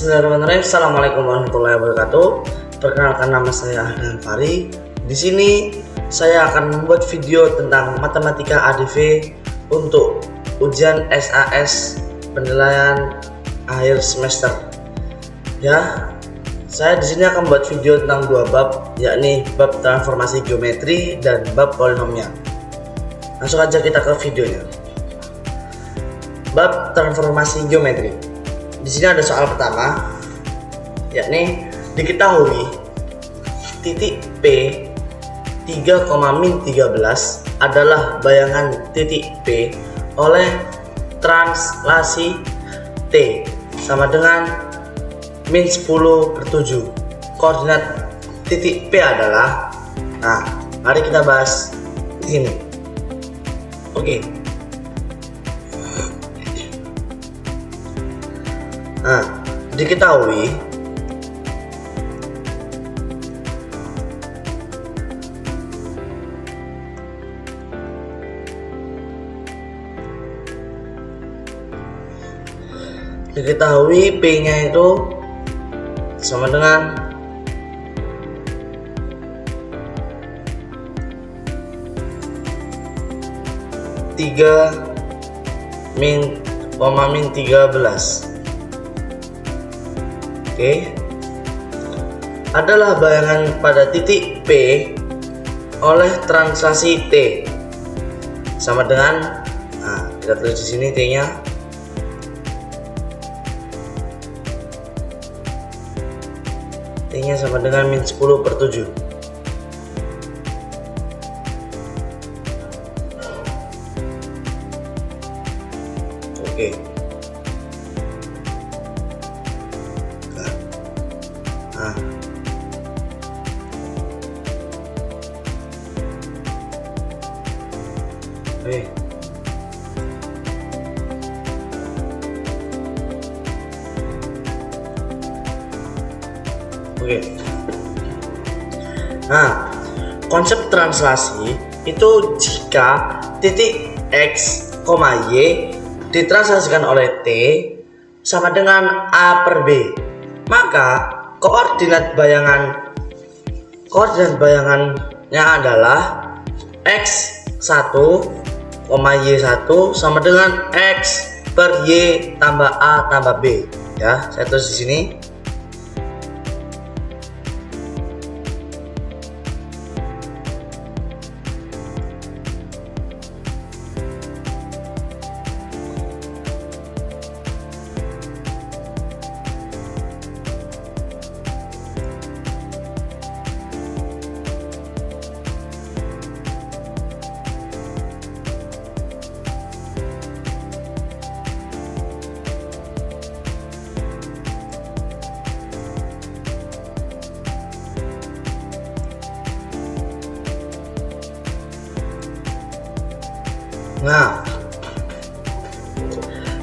Bismillahirrahmanirrahim. Assalamualaikum warahmatullahi wabarakatuh. Perkenalkan, nama saya Ahlan Fari. Di sini saya akan membuat video tentang matematika ADV untuk ujian SAS penilaian akhir semester. Ya, saya di sini akan membuat video tentang dua bab, yakni bab transformasi geometri dan bab polinomial. Langsung aja kita ke videonya. Bab transformasi geometri. Di sini ada soal pertama, yakni diketahui titik P 3,-13 adalah bayangan titik P oleh translasi T sama dengan -10/7. Koordinat titik P adalah, mari kita bahas di sini. Oke. Diketahui P-nya itu sama dengan -13. Oke, adalah bayangan pada titik P oleh translasi T sama dengan, kita tulis di sini T-nya sama dengan -10/7. Oke. Oke. Konsep translasi itu jika titik X, Y ditranslasikan oleh T sama dengan A per B, maka koordinat bayangannya adalah X1, Y1 sama dengan X per Y tambah A tambah B. Ya, saya tulis di sini.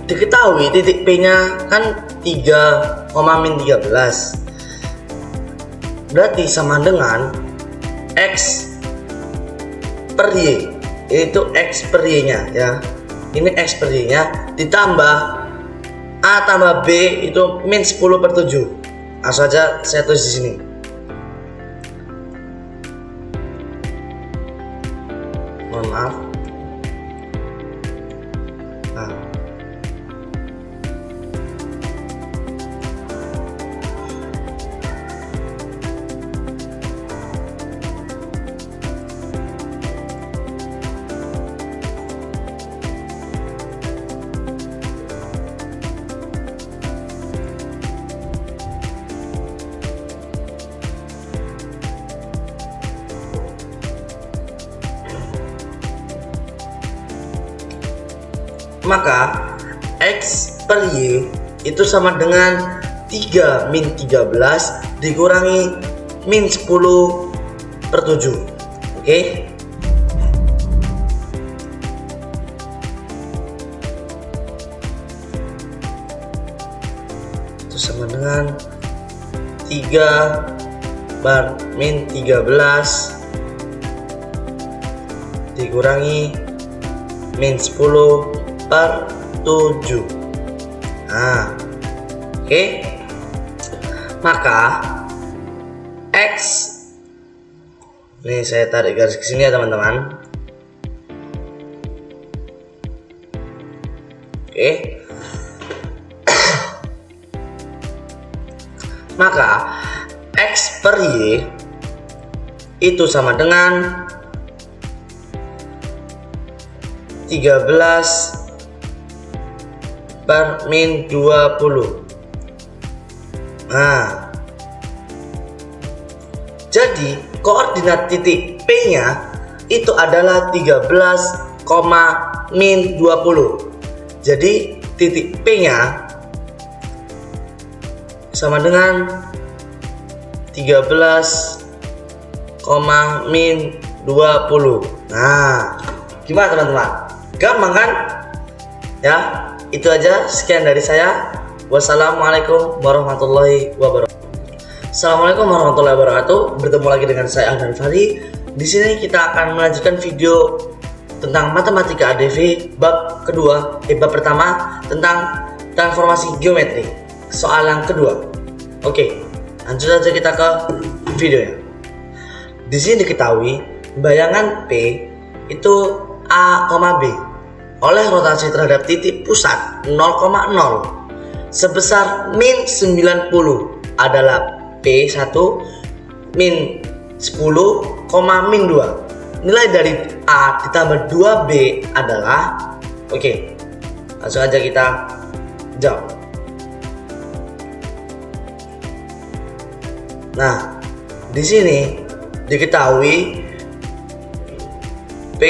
Diketahui titik P-nya kan 3,-13, berarti sama dengan X per Y, yaitu X per Y-nya ya. Ini X per Y-nya ditambah A tambah B itu -10/7. Langsung aja saya tulis di sini. Mohon maaf. Maka X per Y itu sama dengan 3-13 dikurangi -10/7. Oke. Itu sama dengan 3/-13 dikurangi -10/7. Oke. maka X, ini saya tarik garis ke sini ya teman-teman. Oke. Maka X per Y itu sama dengan 13 per min 20. Nah, jadi koordinat titik P nya itu adalah 13, min 20. Jadi titik P nya sama dengan 13, min 20. Nah, gimana teman-teman? Gampang kan? Ya, itu aja. Sekian dari saya. Wassalamualaikum warahmatullahi wabarakatuh. Assalamualaikum warahmatullahi wabarakatuh. Bertemu lagi dengan saya Ahdan Fahri. Di sini kita akan melanjutkan video tentang matematika ADV bab kedua, bab pertama tentang transformasi geometri. Soal yang kedua. Oke, lanjut aja kita ke videonya. Di sini diketahui bayangan P itu A, B oleh rotasi terhadap titik pusat 0,0 sebesar min 90 adalah P1 min 10, min 2. Nilai dari A ditambah 2B adalah, oke, langsung aja kita jawab. Nah, di sini diketahui P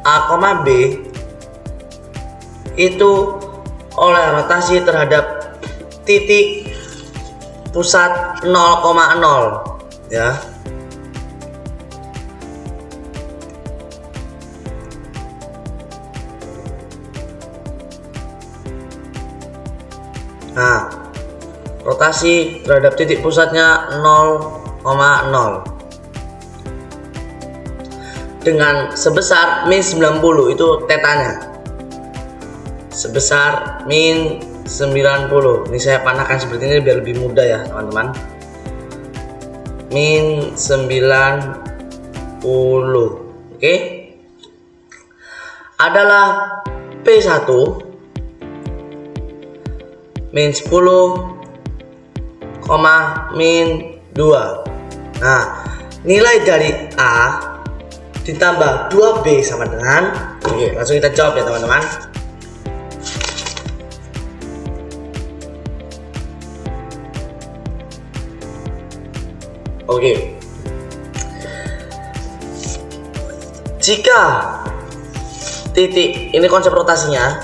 A, B itu oleh rotasi terhadap titik pusat 0,0 ya. Nah, rotasi terhadap titik pusatnya 0,0 dengan sebesar min 90, itu tetanya sebesar min 90. Ini saya panahkan seperti ini biar lebih mudah ya teman-teman. Min 90, oke, adalah P1 min 10, min 2. Nah, nilai dari A ditambah 2B sama dengan, oke, langsung kita jawab ya teman-teman. Oke, jika titik, ini konsep rotasinya,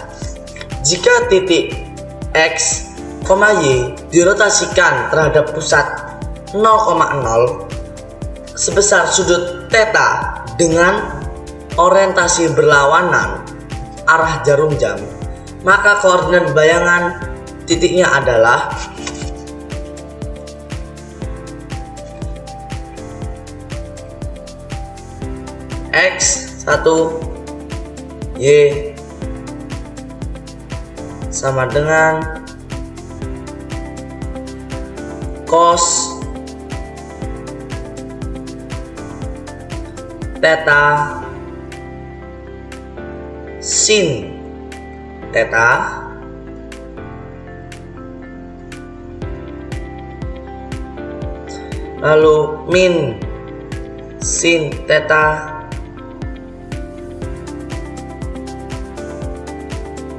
jika titik X, Y dirotasikan terhadap pusat 0,0 sebesar sudut theta dengan orientasi berlawanan arah jarum jam, maka koordinat bayangan titiknya adalah X1 Y sama dengan cos theta sin theta lalu min sin theta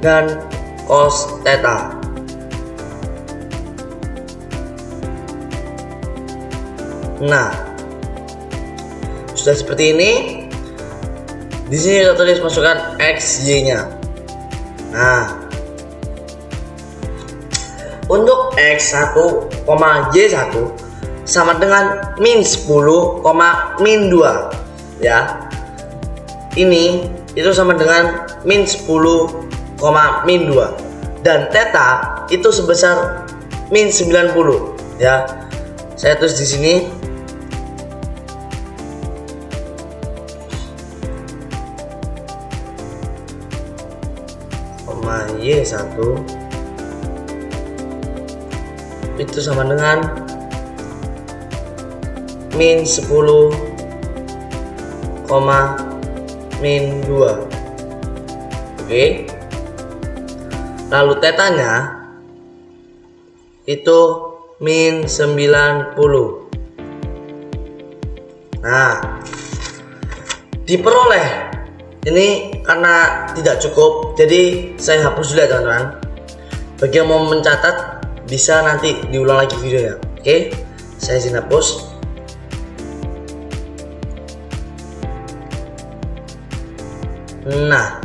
dan cos theta. Nah, sudah seperti ini. Di sini kita tulis, masukkan X, Y-nya. Nah, untuk X1, Y1 sama dengan min 10, min 2 ya. Ini itu sama dengan min 10, min 2, dan theta itu sebesar min 90 ya. Saya tulis di sini. Y1 itu sama dengan min 10, min 2. Oke. Lalu tetanya itu min 90. Nah, diperoleh ini karena tidak cukup, jadi saya hapus dulu ya teman-teman. Bagi yang mau mencatat bisa nanti diulang lagi videonya. Oke, saya izin hapus. Nah,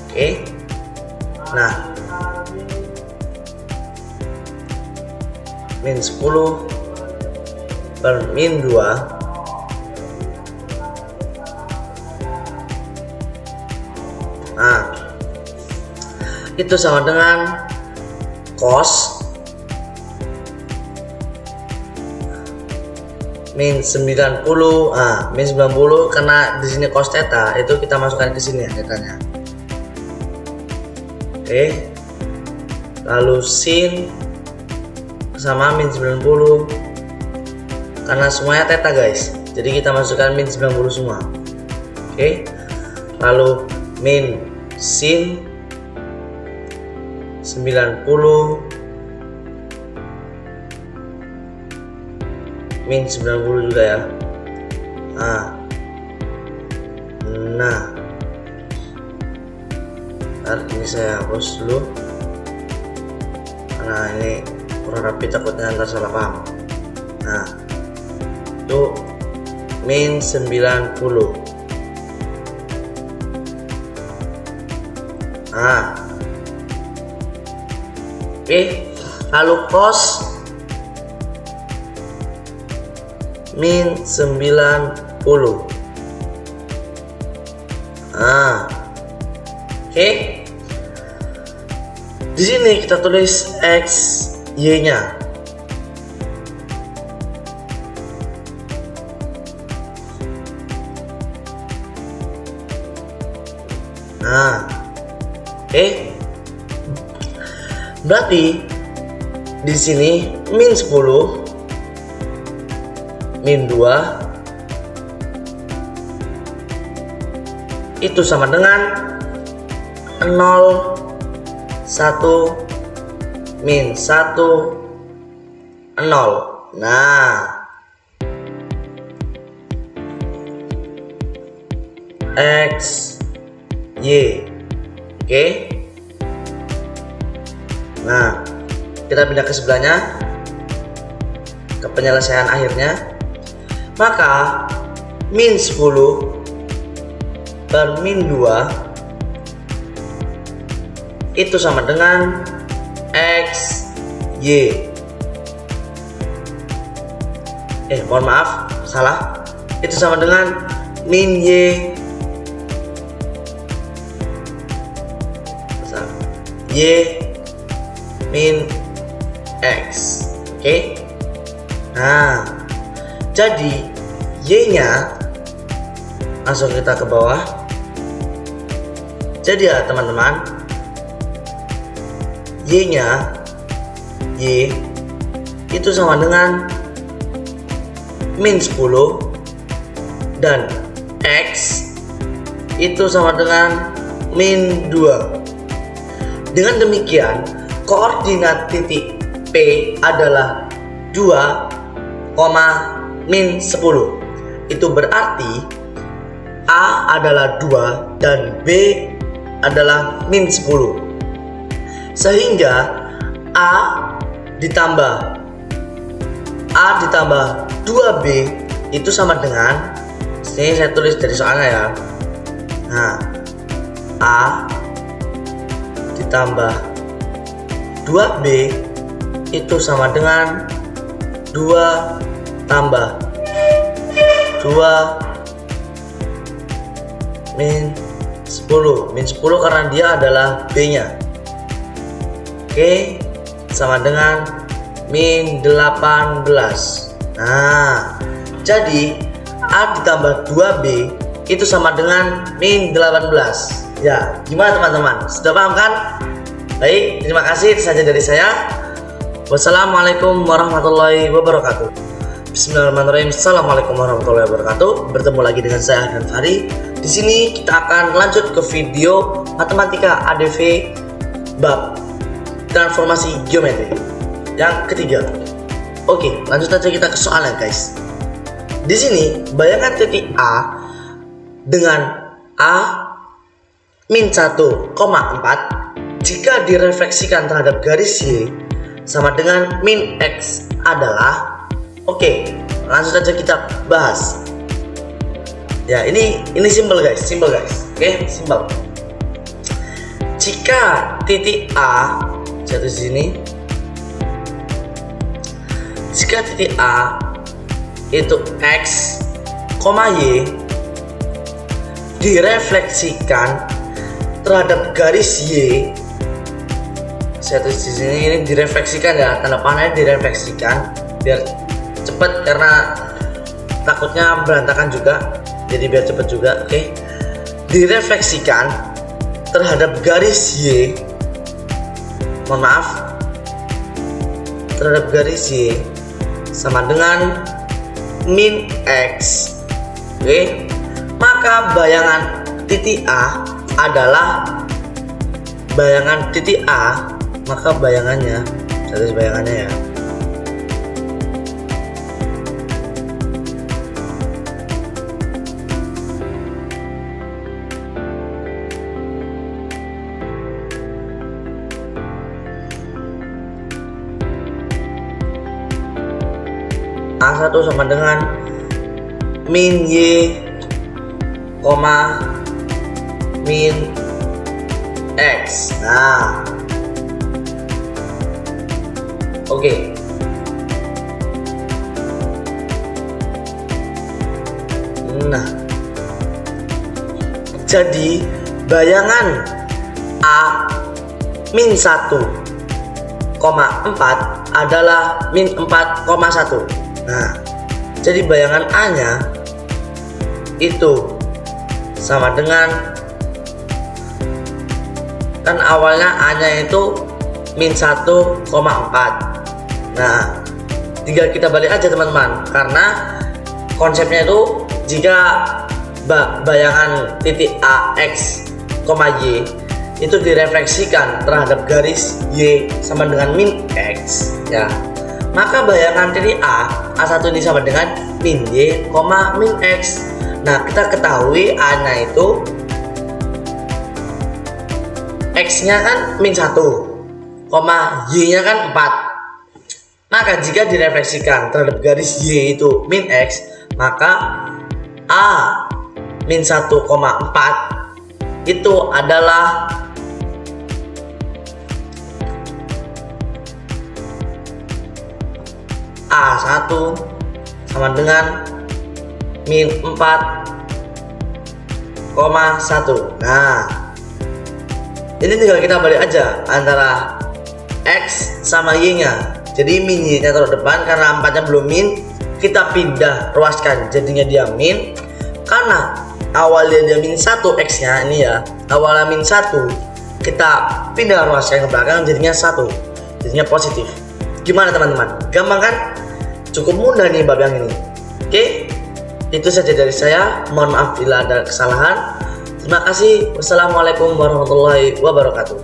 oke. Nah, min 10 per min 2 nah itu sama dengan cos min 90. Min 90 karena di sini cos theta itu kita masukkan ke sini ya tetanya. Oke. Lalu sin sama min 90 karena semuanya theta guys, jadi kita masukkan min 90 semua. Oke. Lalu min sin 90 min 90 juga ya. Nah, ini saya hapus dulu karena ini kurang rapi, takutnya ntar salah paham. Nah, itu min 90. Oke, lalu cos min 90. Oke. Di sini kita tulis x y-nya. Oke. Berarti di sini min 10 min 2 itu sama dengan 0, 1, min 1, 0. Nah, x y. Oke. Nah, kita pindah ke sebelahnya, ke penyelesaian akhirnya. Maka min 10 per min 2 itu sama dengan x y. Mohon maaf, salah. Itu sama dengan min y min x. Oke. Nah, jadi y-nya langsung kita ke bawah. Jadi ya teman-teman, y-nya y itu sama dengan min 10 dan x itu sama dengan min 2. Dengan demikian, koordinat titik P adalah 2, min 10. Itu berarti A adalah 2 dan B adalah min 10. Sehingga A ditambah 2B itu sama dengan, sini saya tulis dari soalnya ya. Nah, A ditambah 2B itu sama dengan 2 tambah 2 min 10. Min 10 karena dia adalah B nya. Oke, sama dengan min 18. Nah, jadi A ditambah 2B itu sama dengan min 18. Ya, gimana teman-teman? Sudah paham kan? Baik, terima kasih. Itu saja dari saya. Wassalamualaikum warahmatullahi wabarakatuh. Bismillahirrahmanirrahim. Assalamualaikum warahmatullahi wabarakatuh. Bertemu lagi dengan saya dan Fahri. Di sini kita akan lanjut ke video matematika ADV bab transformasi geometri yang ketiga. Oke, lanjut aja kita ke soalnya, guys. Di sini bayangan titik A dengan A min 1,4 jika direfleksikan terhadap garis Y sama dengan min X adalah. Oke, langsung saja kita bahas. Ya, ini simple guys. Oke, simple. Jika titik A jatuh di sini, jika titik A itu X, Y direfleksikan terhadap garis Y, saya tulis di sini, ini direfleksikan ya, tanda panahnya direfleksikan biar cepat karena takutnya berantakan juga, jadi biar cepat juga. Oke, direfleksikan terhadap garis Y, mohon maaf, terhadap garis Y sama dengan min X. Oke, maka bayangan titik A adalah bayangan titik A, maka bayangannya, saya tulis bayangannya ya. A1 sama dengan min Y, min X. Nah, oke. Nah, jadi bayangan A min 1,4 adalah min 4,1. Nah, jadi bayangan A nya itu sama dengan, kan awalnya A nya itu min 1,4. Nah, tinggal kita balik aja teman-teman, karena konsepnya itu jika bayangan titik A, X, Y itu direfleksikan terhadap garis Y sama dengan min X ya, maka bayangan titik A1 ini sama dengan min Y, min X. Nah, kita ketahui A nya itu X nya kan min 1, Y nya kan 4. Maka jika direfleksikan terhadap garis Y itu min X, maka A min 1,4 itu adalah A1 sama dengan min 4,1. Nah, ini tinggal kita balik aja antara X sama Y nya. Jadi min Y nya taruh depan, karena 4 nya belum min, kita pindah ruaskan jadinya dia min. Karena awalnya dia min 1 X nya ini ya, awalnya min 1, kita pindah ruaskan ke belakang jadinya 1, jadinya positif. Gimana teman-teman? Gampang kan? Cukup mudah nih bab yang ini. Oke, itu saja dari saya. Mohon maaf bila ada kesalahan. Terima kasih. Wassalamualaikum warahmatullahi wabarakatuh.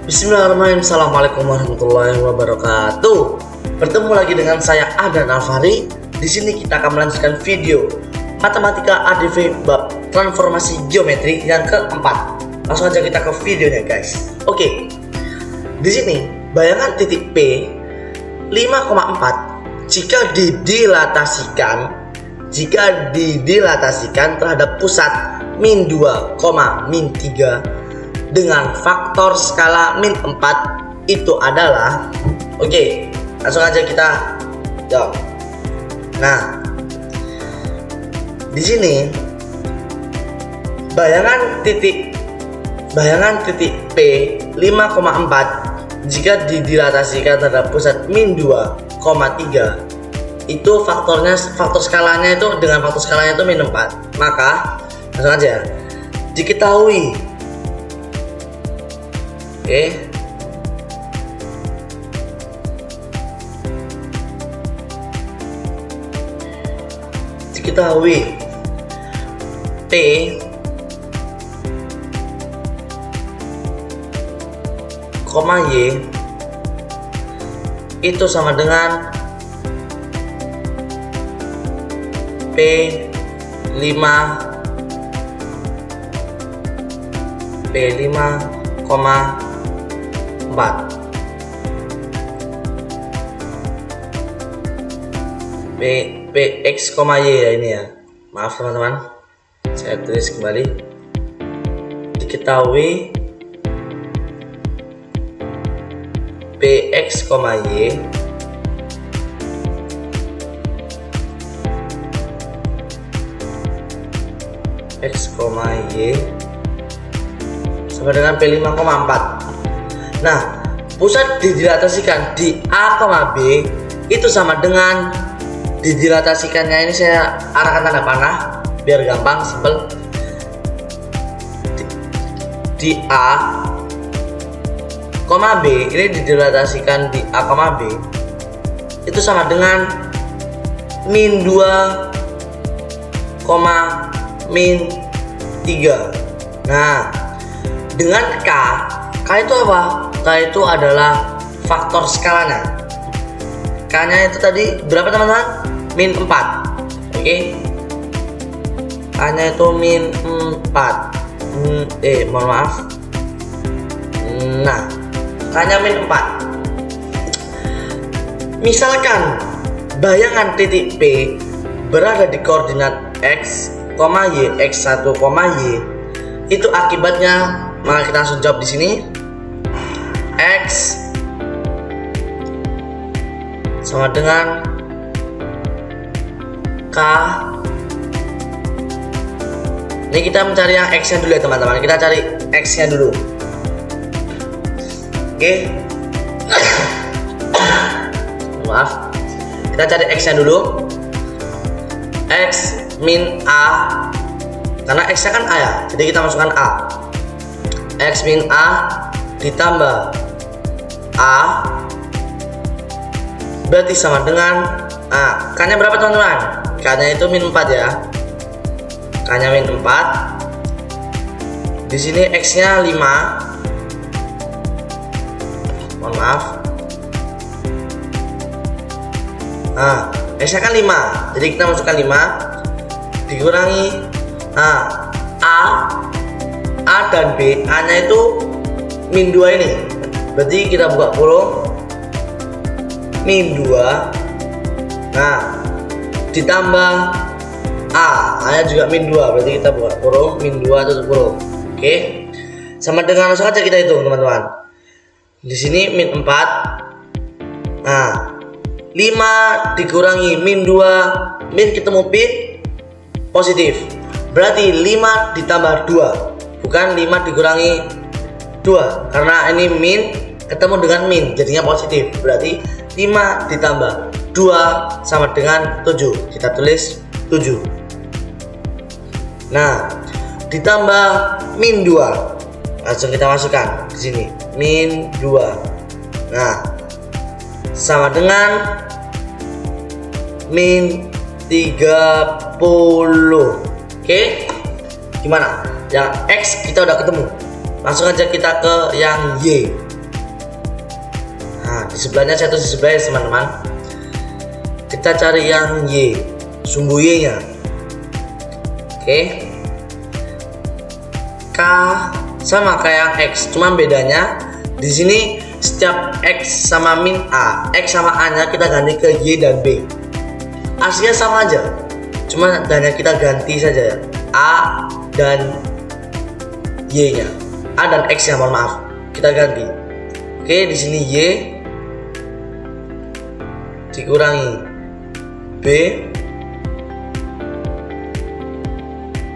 Bismillahirrahmanirrahim. Assalamualaikum warahmatullahi wabarakatuh. Bertemu lagi dengan saya Adan Alfari. Di sini kita akan melanjutkan video matematika ADV bab transformasi geometri yang keempat. Langsung aja kita ke videonya, guys. Oke. Di sini bayangan titik P 5,4 jika didilatasikan terhadap pusat min 2, min 3 dengan faktor skala min 4 itu adalah. Oke, langsung aja kita jawab. Nah, di sini bayangan titik P 5,4 jika didilatasikan terhadap pusat min 2,3 itu faktor skalanya itu dengan faktor skalanya itu min 4. Maka langsung aja diketahui. Oke, diketahui P koma Y itu sama dengan P5 koma 4 Px, Y ya ini ya. Maaf teman-teman, saya tulis kembali. Diketahui Px, Y X, Y sama dengan P5,4. Nah, pusat didilatasikan di A, B itu sama dengan didilatasikannya ini saya arahkan tanda panah biar gampang, simple. Di A, B ini didilatasikan di A, B itu sama dengan min 2, min 3. Nah, dengan K itu apa? K itu adalah faktor skalanya. K nya itu tadi berapa teman-teman? Min 4. Oke. K nya itu min 4. Mohon maaf. Nah, K nya min 4. Misalkan bayangan titik P berada di koordinat X, Y, X1, Y, itu akibatnya, maka kita langsung jawab di sini. X sama dengan K. Ini kita mencari yang X nya dulu ya teman-teman. Kita cari X nya dulu. Oke. Maaf. Kita cari X nya dulu. X min A, karena X nya kan A ya, jadi kita masukkan A. X min A ditambah A berarti sama dengan A. K nya berapa teman-teman? K nya itu min 4 ya. K nya min 4. Di sini X nya 5. Mohon maaf. Nah, X nya kan 5, jadi kita masukkan 5 dikurangi A dan B. A nya itu min 2 ini, berarti kita buka kurung min 2. Nah, ditambah A nya juga min 2, berarti kita buka kurung min 2 tutup kurung. Oke, sama dengan langsung aja kita hitung teman-teman. Di sini min 4. Nah, 5 dikurangi min 2, min ketemu P positif, berarti 5 ditambah 2, bukan 5 dikurangi 2, karena ini min ketemu dengan min jadinya positif, berarti 5 ditambah 2 sama dengan 7, kita tulis 7. Nah, ditambah min 2, langsung kita masukkan di sini min 2. Nah, sama dengan min 30. Oke, gimana? Yang X kita udah ketemu, langsung aja kita ke yang Y. Nah, di sebelahnya saya tulis di sebelah ya teman-teman. Kita cari yang Y, sumbu Y nya. Oke, K sama kayak X, cuman bedanya di sini setiap X sama min A, X sama A nya kita ganti ke Y dan B. Aslinya sama aja, cuma hanya kita ganti saja ya, A dan Y nya, A dan X nya, mohon maaf, kita ganti. Oke, di sini Y dikurangi B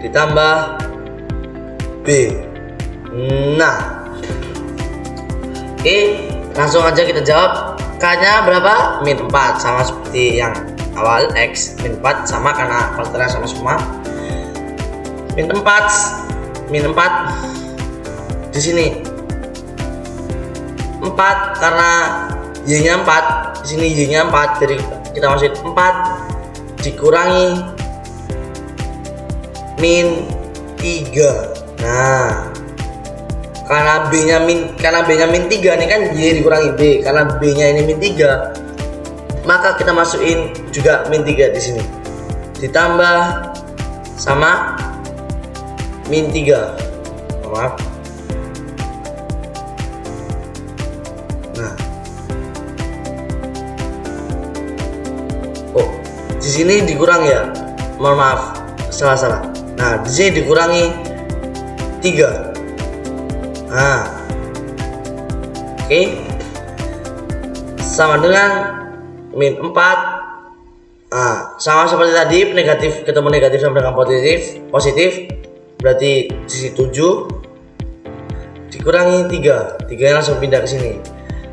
ditambah B. Nah, oke, langsung aja kita jawab. K nya berapa? Min 4, sama seperti yang awal. X min 4 sama karena faktornya sama semua. Min 4 di sini 4 karena Y nya 4, di sini Y nya 4, jadi kita masukin 4 dikurangi min 3. Nah, karena B-nya min 3 ini kan Y dikurangi B, karena B-nya ini min 3, maka kita masukin juga min 3 di sini. Ditambah sama min 3. Maaf. Nah. Oh, di sini dikurang ya. Mohon maaf, salah. Nah, di sini dikurangi 3. Nah, oke. Sama dengan min 4. Nah, sama seperti tadi, negatif ketemu negatif sama dengan positif, berarti sisi 7 dikurangi 3. 3 langsung pindah ke sini.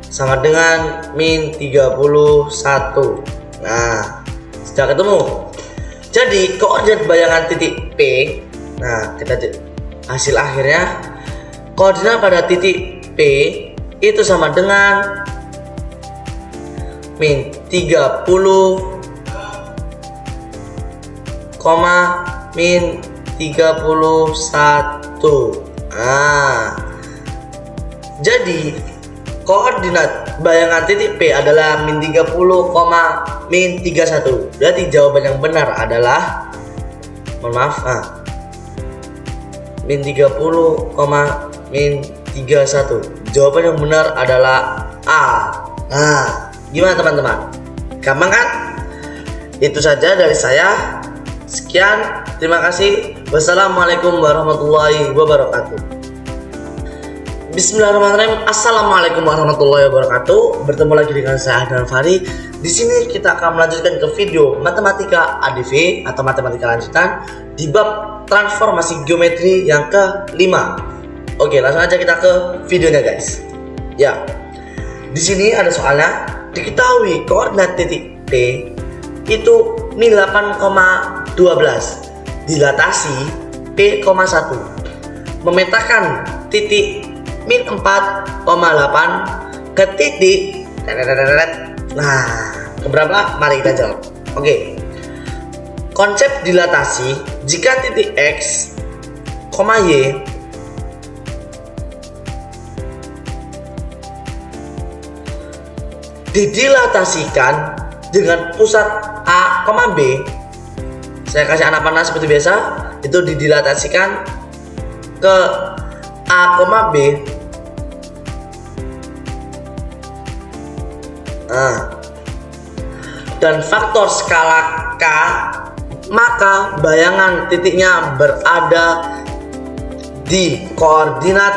Sama dengan min 31. Nah, sudah ketemu. Jadi koordinat bayangan titik P. Nah, kita hasil akhirnya koordinat pada titik P itu sama dengan min 30, min 31. Nah, jadi koordinat bayangan titik P adalah min 30, min 31. Berarti jawaban yang benar adalah, mohon maaf, min 30, min 31. Jawaban yang benar adalah A. Nah, gimana teman-teman? Gampang kan? Itu saja dari saya. Sekian, terima kasih. Wassalamualaikum warahmatullahi wabarakatuh. Bismillahirrahmanirrahim. Assalamualaikum warahmatullahi wabarakatuh. Bertemu lagi dengan saya Ahdan Fahri. Di sini kita akan melanjutkan ke video matematika ADV atau matematika lanjutan di bab transformasi geometri yang ke-5. Oke, langsung aja kita ke videonya guys. Ya, di sini ada soalnya. Diketahui koordinat titik P itu min 8,12 dilatasi P,1. Memetakan titik min 4,8 ke titik. Nah, keberapa? Mari kita jawab. Oke. Konsep dilatasi jika titik X, Y didilatasikan dengan pusat A, B. Saya kasih anak panah seperti biasa. Itu didilatasikan ke A, B. Dan faktor skala K, maka bayangan titiknya berada di koordinat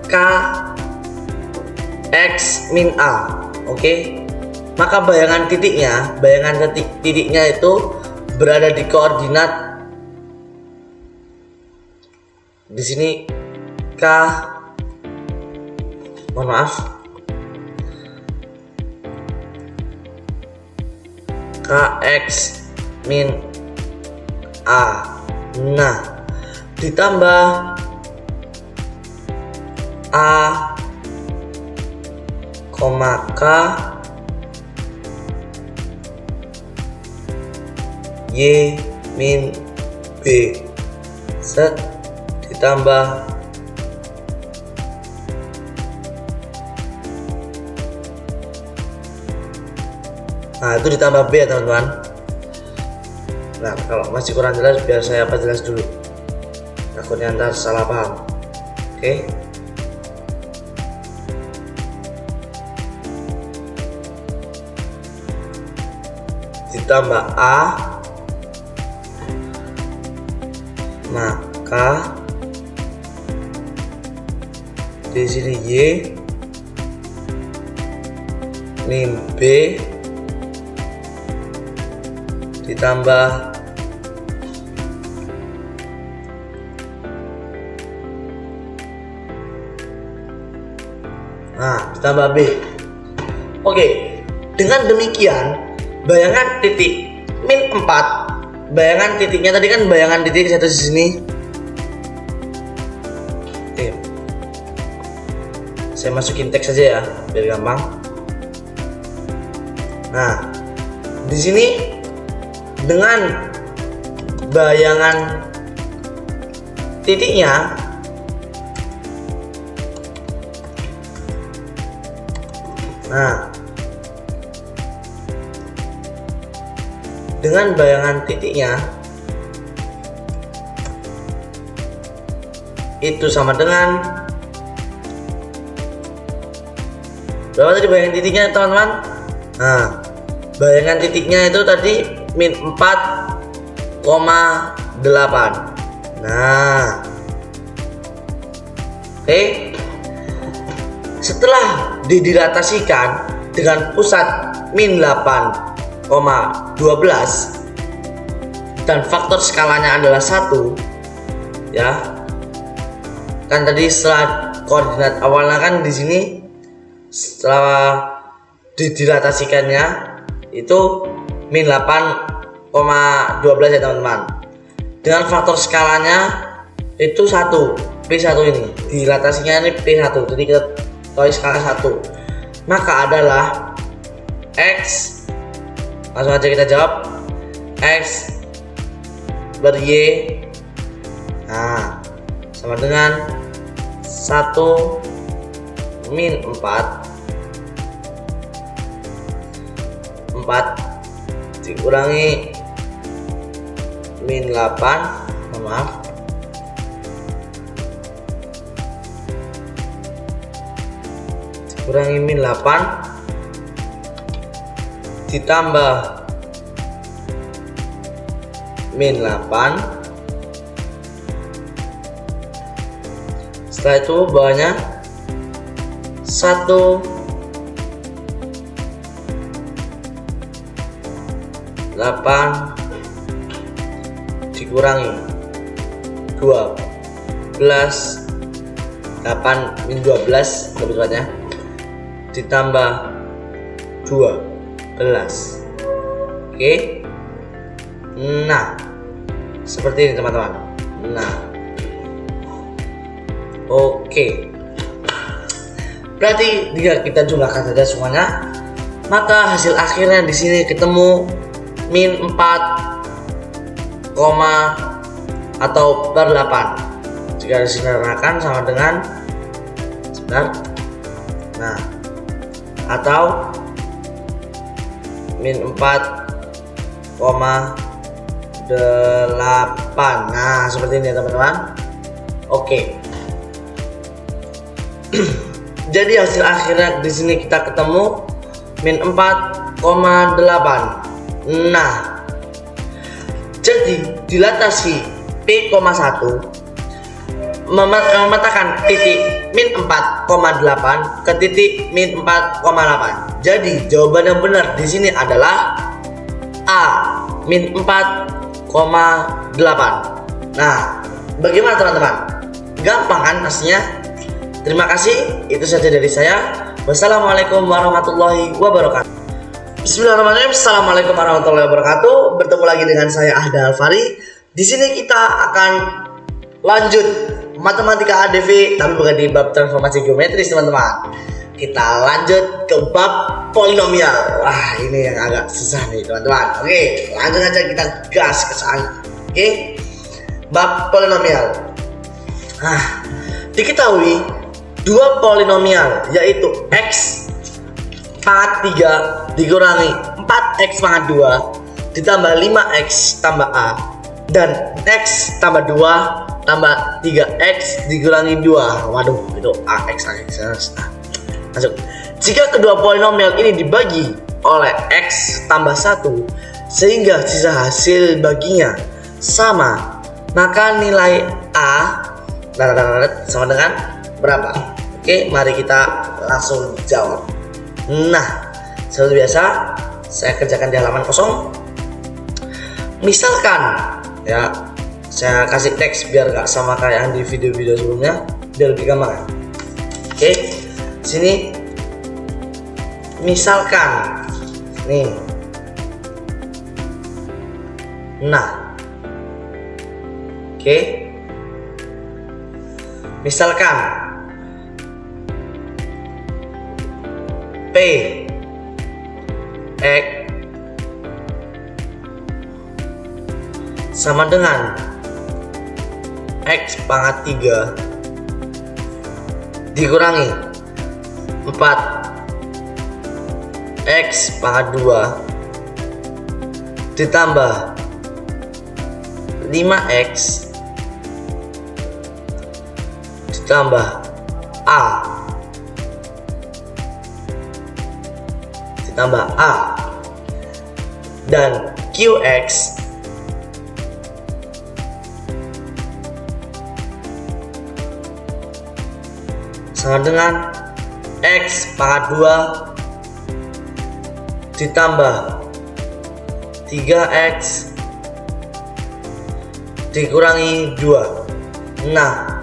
K X min A. Oke. Maka bayangan titiknya itu berada di koordinat di sini K, mohon maaf, Kx min A. Nah, ditambah A, K, Y min B. Set, ditambah itu ditambah B ya teman-teman. Nah, kalau masih kurang jelas biar saya perjelas dulu, takutnya ntar salah paham. Oke. Ditambah A, maka di sini Y min B ditambah ditambah B. Oke, dengan demikian bayangan titik min 4, bayangan titiknya tadi kan bayangan titik satu di sini. Oke, saya masukin teks saja ya biar gampang. Nah, di sini dengan bayangan titiknya dengan bayangan titiknya itu sama dengan berapa tadi bayangan titiknya teman-teman? Bayangan titiknya itu tadi min 4,8. Oke. Setelah didilatasikan dengan pusat min 8,12 dan faktor skalanya adalah 1, ya. Kan tadi setelah koordinat awalnya kan di sini setelah didilatasikannya itu min 8,12 ya teman-teman. Dengan faktor skalanya itu 1, P1 ini. Dilatasinya ini P1. Jadi kita tahu skala 1. Maka adalah X, langsung aja kita jawab, X ber Y sama dengan 1 min 4 dikurangi min 8, maaf, dikurangi min 8 ditambah min 8. Setelah itu bawahnya 1 8 dikurangi 12 8 min 12 lebih tepatnya ditambah 12. Oke. Nah, seperti ini teman-teman. Nah, oke. Berarti jika kita jumlahkan saja semuanya, maka hasil akhirnya di sini ketemu min 4, atau per 8. Jika disederhanakan sama dengan atau min 4,8. Nah, seperti ini ya teman-teman. Oke. Jadi hasil akhirnya di sini kita ketemu min 4,8. Nah, jadi dilatasi P,1 memetakan titik min 4,8 ke titik min 4,8. Jadi jawaban yang benar di sini adalah A, min 4,8. Nah, bagaimana teman-teman? Gampang kan pastinya? Terima kasih, itu saja dari saya. Wassalamualaikum warahmatullahi wabarakatuh. Bismillahirrahmanirrahim. Assalamualaikum warahmatullahi wabarakatuh. Bertemu lagi dengan saya Ahdan Alfari. Di sini kita akan lanjut matematika ADV, tapi bukan di bab transformasi geometris teman-teman. Kita lanjut ke bab polinomial. Wah, ini yang agak susah nih teman-teman. Oke, langsung aja kita gas ke sana. Oke, bab polinomial. Diketahui dua polinomial yaitu x pangkat 3 dikurangi 4x pangkat 2 ditambah 5x tambah a dan x tambah 2 tambah 3x dikurangi 2. Waduh, itu ax. Masuk. Jika kedua polinomial ini dibagi oleh x tambah 1 sehingga sisa hasil baginya sama, maka nilai a sama dengan berapa? Oke, mari kita langsung jawab. Nah, seperti biasa saya kerjakan di halaman kosong. Misalkan ya, saya kasih teks biar gak sama kayak yang di video-video sebelumnya, biar lebih gampang. Oke, sini misalkan nih. Nah, oke, misalkan P X sama dengan X pangkat 3 dikurangi 4 X pangkat 2 ditambah 5X ditambah A ditambah A dan QX sama dengan X pangkat 2 ditambah 3X dikurangi 2. Nah,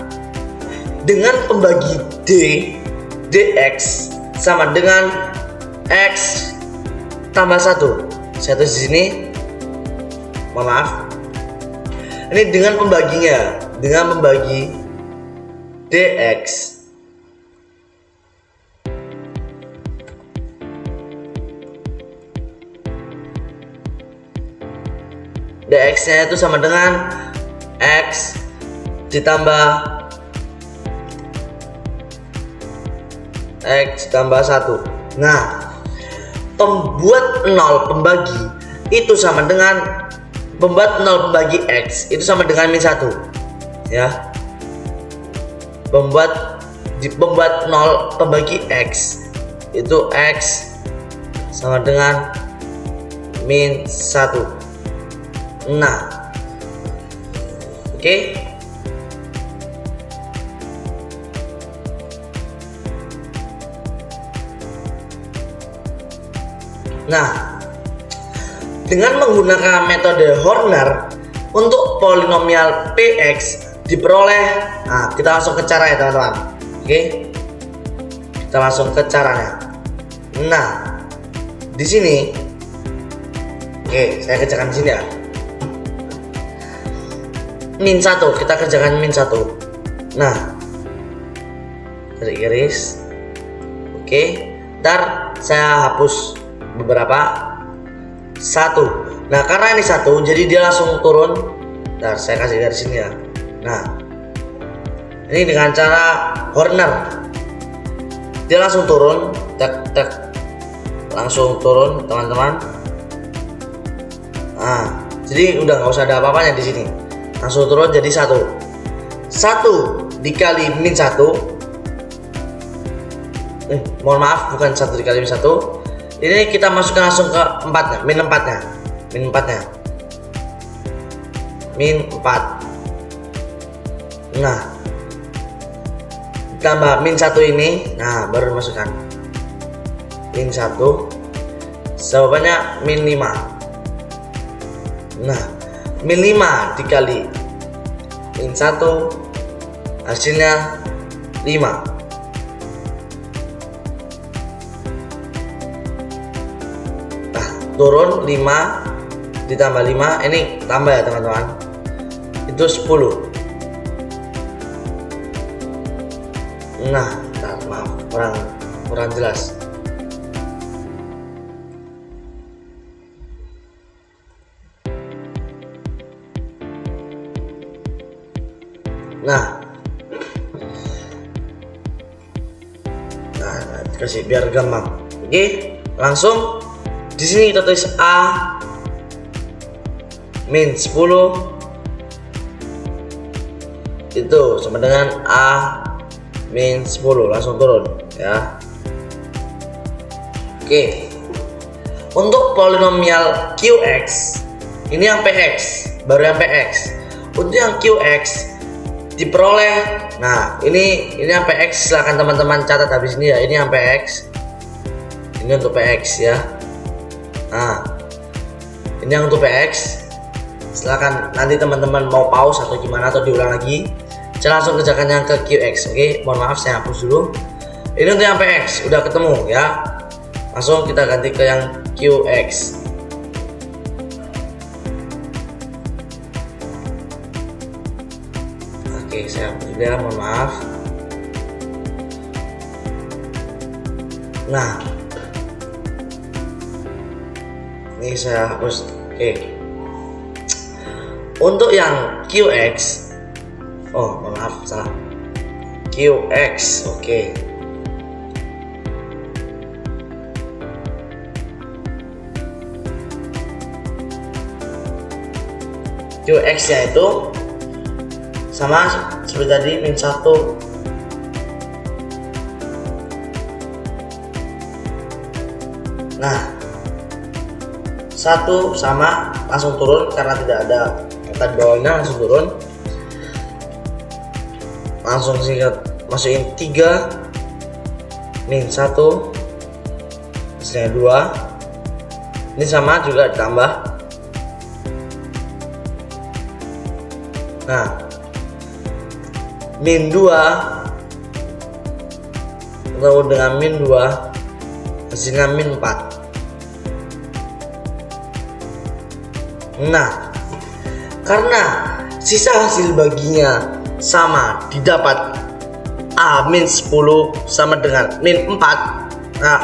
dengan pembagi dx sama dengan X tambah 1. Saya tulis di sini. Mohon maaf. Ini dengan pembaginya, dengan membagi dx dx-nya itu sama dengan X ditambah X tambah 1. Nah, pembuat 0 pembagi itu sama dengan pembuat 0 pembagi X itu sama dengan min 1 ya. Pembuat 0 pembagi X itu X sama dengan min 1. Nah, oke. Nah, dengan menggunakan metode Horner untuk polinomial Px diperoleh. Nah, kita langsung ke cara ya teman-teman. Oke, kita langsung ke caranya. Nah, di sini, oke, saya kerjakan di sini ya. Min 1, kita kerjakan min 1. Nah, garis garis. Oke, ntar saya hapus beberapa. 1. Nah, karena ini 1, jadi dia langsung turun. Ntar saya kasih garis sini ya. Nah, ini dengan cara Horner, dia langsung turun, tek langsung turun teman-teman. Nah, jadi udah nggak usah ada apa-apanya di sini. Langsung turun jadi 1 dikali min 1. Mohon maaf, bukan 1 dikali min 1. Ini kita masukkan langsung ke 4-nya, min 4-nya. Min 4. Nah, tambah min 1 ini. Nah, baru masukkan min 1. Jawabannya min 5. Nah, min 5 dikali min 1 hasilnya 5. Nah, turun 5 ditambah 5, ini tambah ya teman-teman, itu 10. Nah, maaf, kurang jelas. Nah, kasih biar gampang. Oke, langsung di sini kita tulis A min 10 itu sama dengan A min 10, langsung turun ya. Oke, untuk polinomial QX ini yang PX, baru yang PX. Untuk yang QX diperoleh. Nah, ini yang PX, silahkan teman-teman catat habis ini ya. Ini yang PX, ini untuk PX ya. Nah, ini yang untuk PX. Silahkan nanti teman-teman mau pause atau gimana atau diulang lagi, saya langsung kerjakan yang ke QX. Oke, mohon maaf saya hapus dulu. Ini untuk yang PX udah ketemu ya. Langsung kita ganti ke yang QX. Oke, saya hapus dulu ya, mohon maaf. Nah, ini saya hapus. Oke. Untuk yang QX, oh maaf salah, QX, oke. QX nya itu sama seperti tadi min 1. Nah, 1 sama langsung turun karena tidak ada kata di bawahnya, langsung turun. Langsung singkat masukin 3 min 1 hasilnya 2. Ini sama juga ditambah. Nah, min 2 ketemu dengan min 2 hasilnya min 4. Nah, karena sisa hasil baginya sama didapat A min 10 sama dengan min 4. Nah,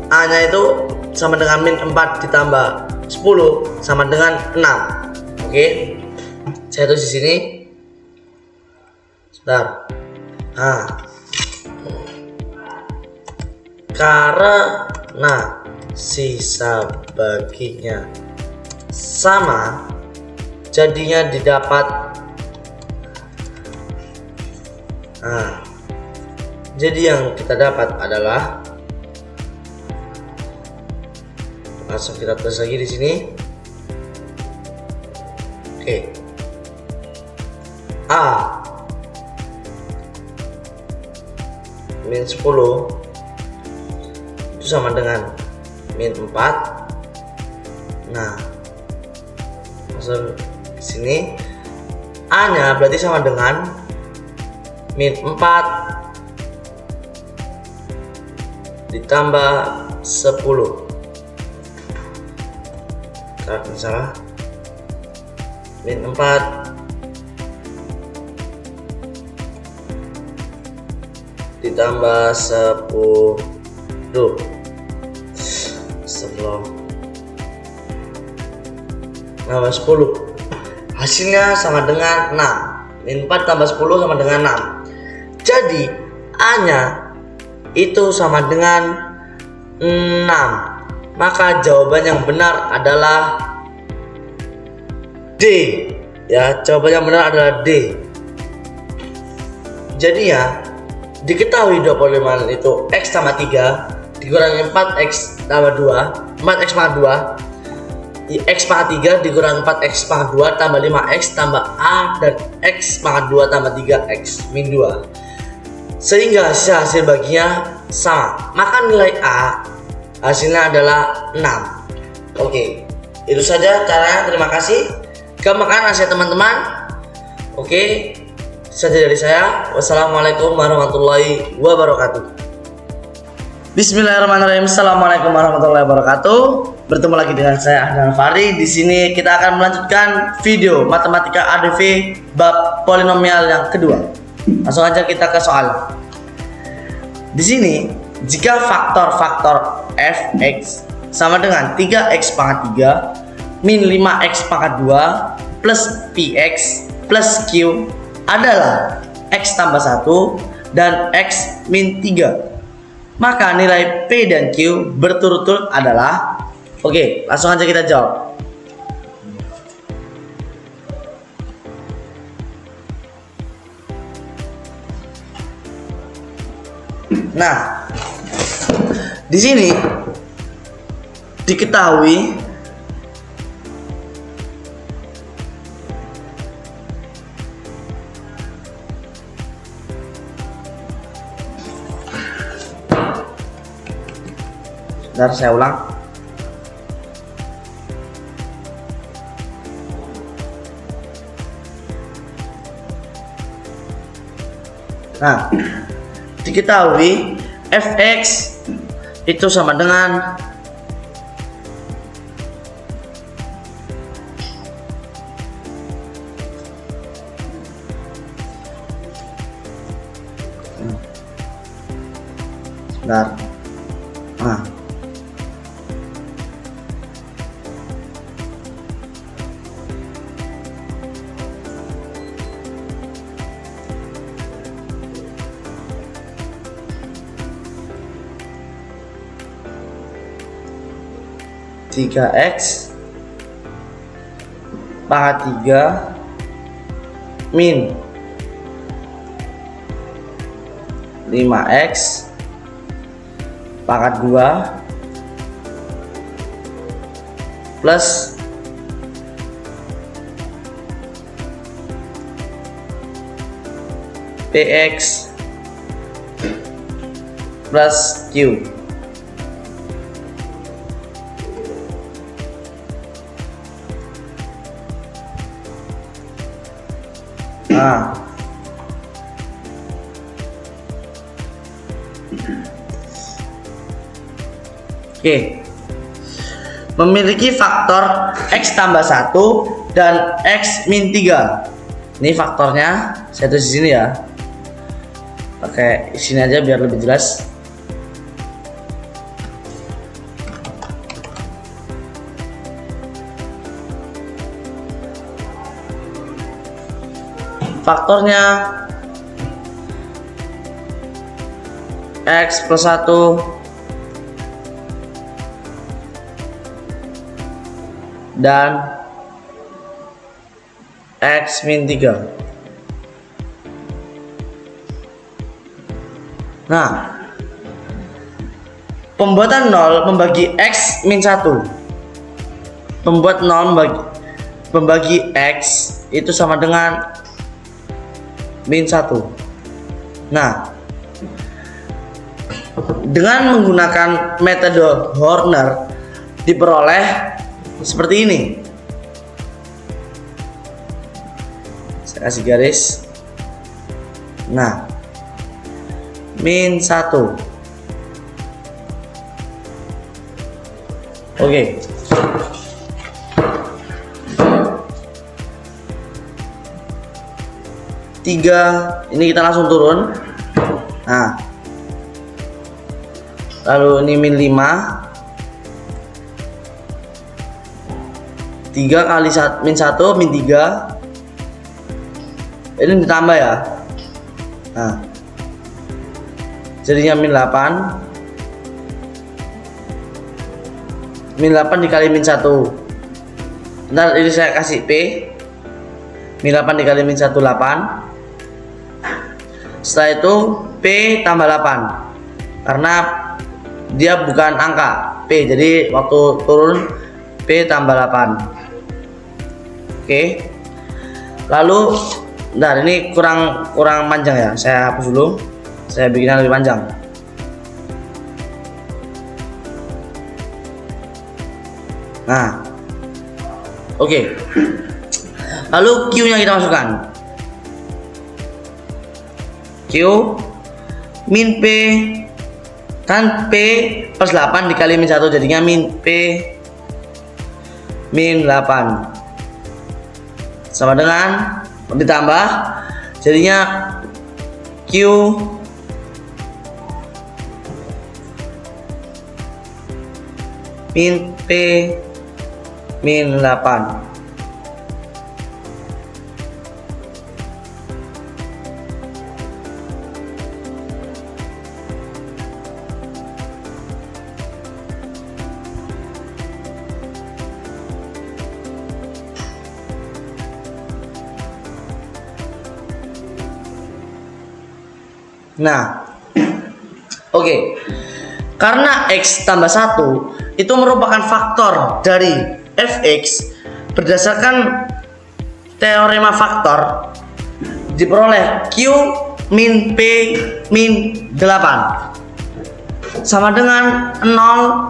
A nya itu sama dengan min 4 ditambah 10 sama dengan 6. Oke, saya tulis di sini. Sebentar. Nah, karena sisa baginya sama, jadinya didapat. Nah, jadi yang kita dapat adalah, langsung kita tulis lagi di sini. Oke. A min 10 itu sama dengan min 4. Nah, langsung di sini A nya berarti sama dengan min 4 ditambah 10. Kalau salah, min 4 ditambah 10 sebelum tambah 10 hasilnya sama dengan 6. Min 4 tambah 10 sama dengan 6. Jadi A nya itu sama dengan 6. Maka jawaban yang benar adalah D. Ya, jawaban yang benar adalah D. Jadi ya, diketahui 25 itu X tambah 3 dikurangi 4X tambah 2, 4X pangkat 2, X pangkat 3 dikurangi 4X pangkat 2 tambah 5X tambah A dan X pangkat 2 tambah 3X min 2, sehingga hasil baginya sama. Maka nilai A hasilnya adalah 6. Oke, itu saja caranya. Terima kasih. Gampang nasihat teman-teman. Oke, saja dari saya. Wassalamualaikum warahmatullahi wabarakatuh. Bismillahirrahmanirrahim. Assalamualaikum warahmatullahi wabarakatuh. Bertemu lagi dengan saya Ahdan Fahri. Di sini kita akan melanjutkan video matematika ADV bab polinomial yang kedua. Langsung aja kita ke soal. Di sini, jika faktor-faktor fx sama dengan 3x pangkat 3 min 5x pangkat 2 plus px plus q adalah x tambah 1 dan x min 3, maka nilai P dan Q berturut-turut adalah. Oke, langsung aja kita jawab. Nah, di sini diketahui Bentar, saya ulang. Nah, diketahui fx itu sama dengan sebentar. Nah, 3x pangkat 3 min 5x pangkat 2 plus px plus q. Nah, oke, memiliki faktor x tambah 1 dan x min 3. Ini faktornya saya tulis di sini ya. Pakai sini aja biar lebih jelas. Faktornya x plus 1 dan x min 3. Nah, pembuatan 0 membagi x min 1. Membuat 0 membagi x itu sama dengan min 1. Nah, dengan menggunakan metode Horner diperoleh seperti ini. Saya kasih garis. Nah, min 1. Oke. Tiga, ini kita langsung turun. Nah, lalu ini min 5. 3 kali min 1 min 3. Ini ditambah ya. Nah, jadinya min 8. Min 8 dikali min 1. Ntar ini saya kasih P. Min 8 dikali min 1 8. Setelah itu P tambah 8 karena dia bukan angka P, jadi waktu turun P tambah 8. Oke. Lalu bentar, ini kurang panjang ya, saya hapus dulu, saya bikinnya lebih panjang. Nah, oke. Lalu Q nya kita masukkan. Q min P, kan P plus 8 dikali min 1 jadinya min P min 8 sama dengan ditambah jadinya Q min P min 8. Nah, oke. Karena x tambah 1 itu merupakan faktor dari fx berdasarkan teorema faktor, diperoleh Q min P min 8 sama dengan 0.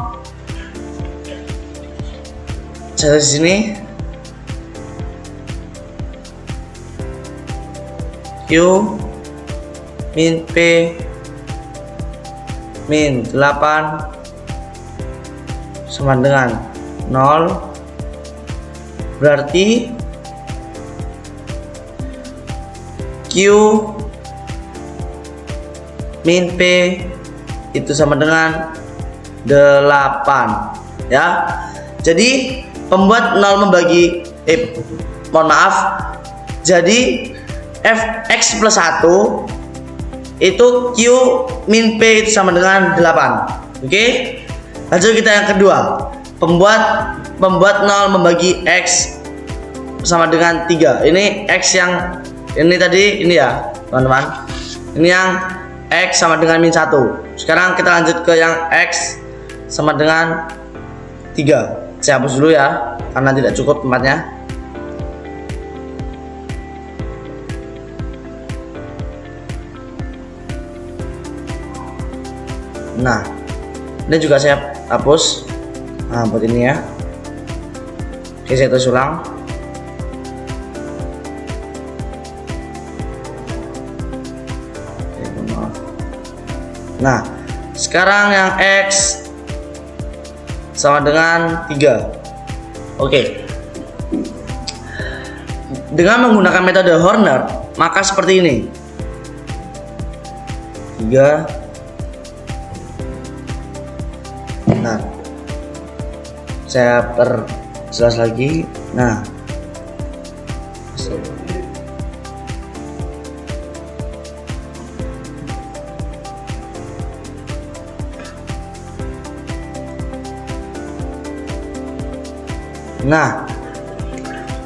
Saya di sini Q min P min 8 sama dengan 0, berarti Q min P itu sama dengan 8 ya. Jadi pembuat 0 membagi mohon maaf, jadi fx plus 1 itu Q min P itu sama dengan 8. Oke, lanjut kita yang kedua. Pembuat 0 membagi X sama dengan 3. Ini X yang ini tadi, ini ya teman-teman. Ini yang X sama dengan min 1. Sekarang kita lanjut ke yang X sama dengan 3. Saya hapus dulu ya, karena tidak cukup tempatnya. Nah, ini juga saya hapus. Nah, buat ini ya. Oke, saya tulis ulang. Nah, sekarang yang X sama dengan 3. Oke. Dengan menggunakan metode Horner, maka seperti ini. 3. Nah, saya perjelas lagi. Nah,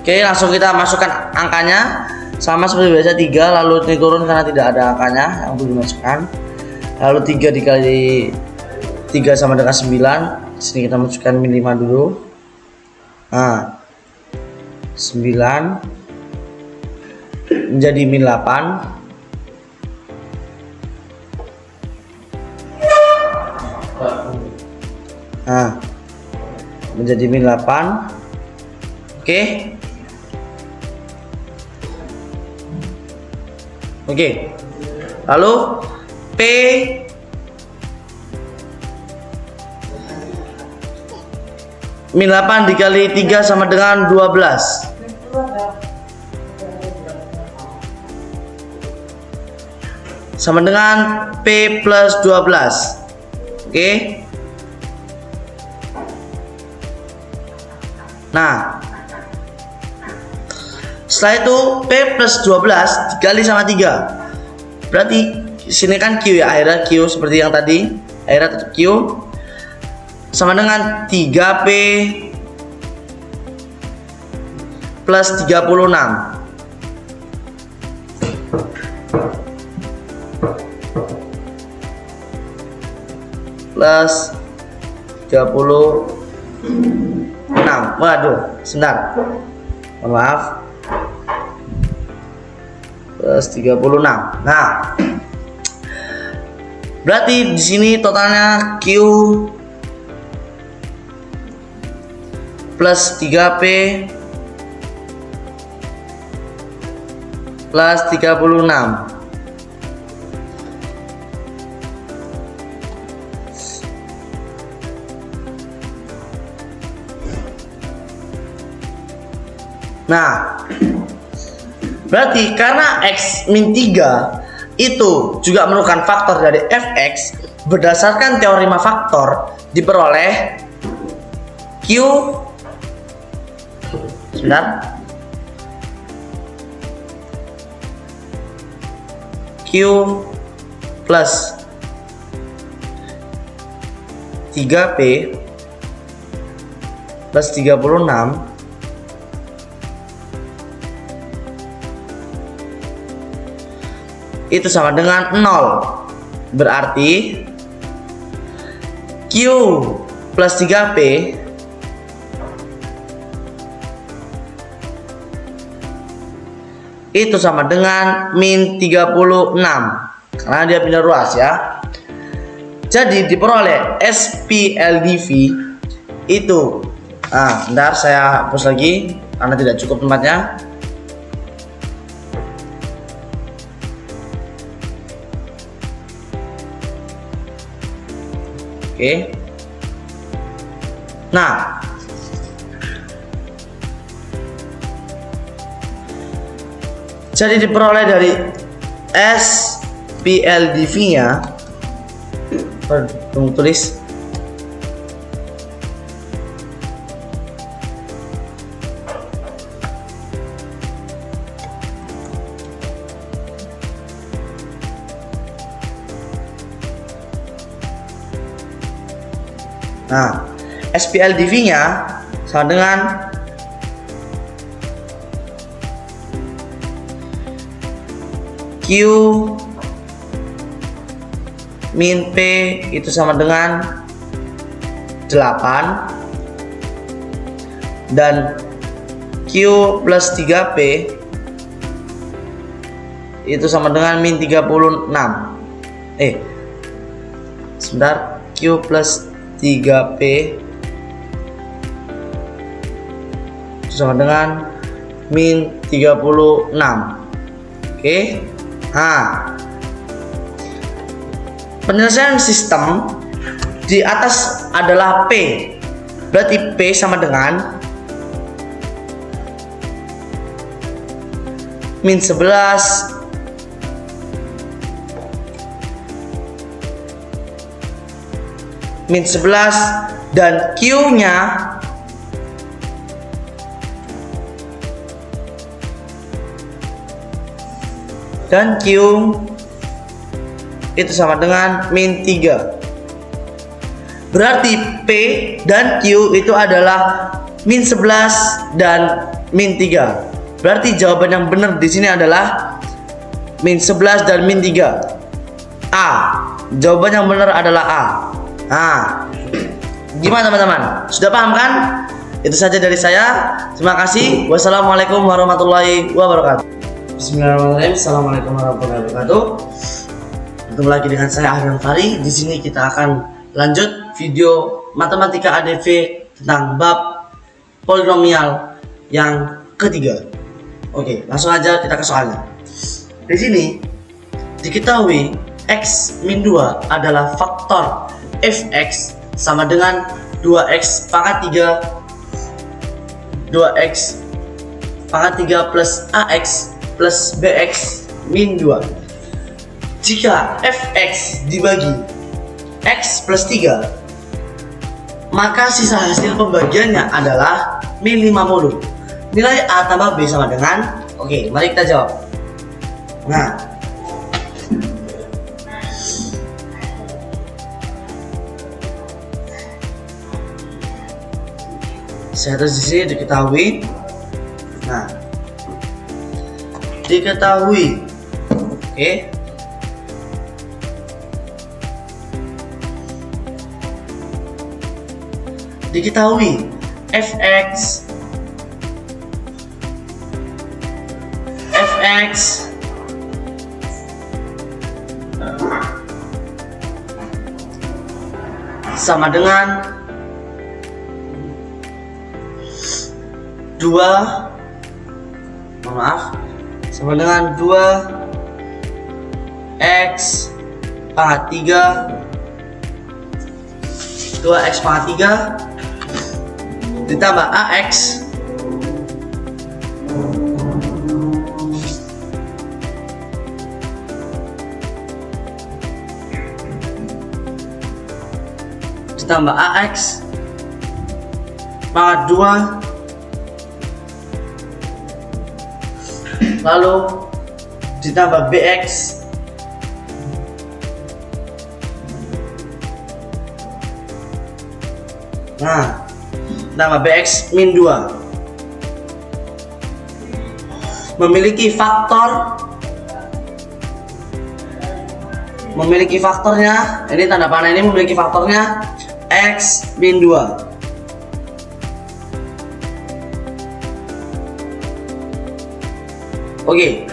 oke, langsung kita masukkan angkanya sama seperti biasa 3, lalu ini turun karena tidak ada angkanya yang perlu dimasukkan. Lalu 3 dikali 3 sama dengan 9. Sini kita masukkan min 5 dulu. Nah, 9 menjadi min 8. Nah, menjadi min 8. Oke. Lalu P min 8 dikali 3 sama dengan 12. Sama dengan P plus 12. Oke. Nah, setelah itu P plus 12 dikali sama 3. Berarti sini kan Q ya, akhirnya Q seperti yang tadi, akhirnya tetap Q sama dengan 3P plus 36. Plus 36. Waduh, sebentar. Mohon maaf. Plus 36. Nah, berarti di sini totalnya Q plus 3P plus 36. Nah, berarti karena X min 3 itu juga merupakan faktor dari Fx, berdasarkan teorema faktor diperoleh Q plus 3P plus 36 itu sama dengan 0. Berarti Q plus 3P itu sama dengan min 36 karena dia pindah ruas ya. Jadi diperoleh SPLDV itu bentar saya hapus lagi karena tidak cukup tempatnya. Oke. Nah, jadi diperoleh dari SPLDV-nya, tulis Nah, SPLDV nya sama dengan Q min P itu sama dengan 8, dan Q plus 3P itu sama dengan min 36. Sebentar, Q plus 3P itu sama dengan min 36. Oke. Nah, penyelesaian sistem di atas adalah P, berarti P sama dengan min 11 dan Q nya itu sama dengan min 3. Berarti P dan Q itu adalah min 11 dan min 3. Berarti jawaban yang benar di sini adalah min 11 dan min 3. A. Jawaban yang benar adalah A. Nah, gimana teman-teman? Sudah paham kan? Itu saja dari saya. Terima kasih. Wassalamualaikum warahmatullahi wabarakatuh. Bismillahirrahmanirrahim. Assalamualaikum warahmatullahi wabarakatuh. Ketemu lagi dengan saya Ahdan Fari. Di sini kita akan lanjut video matematika ADV tentang bab polinomial yang ketiga. Oke, langsung aja kita ke soalnya. Di sini diketahui x min 2 adalah faktor fx sama dengan 2x pangkat 3 plus ax plus bx min 2. Jika fx dibagi x plus 3, maka sisa hasil pembagiannya adalah min 50. Nilai A tambah B sama dengan, oke, mari kita jawab. Nah, saya tulis di sini diketahui. Nah, diketahui, oke. Diketahui fx sama dengan 2, sama dengan 2x pangkat 3 ditambah ax pangkat 2 lalu ditambah bx tambah bx min 2 memiliki faktornya, ini tanda panah ini memiliki faktornya x min 2. Oke.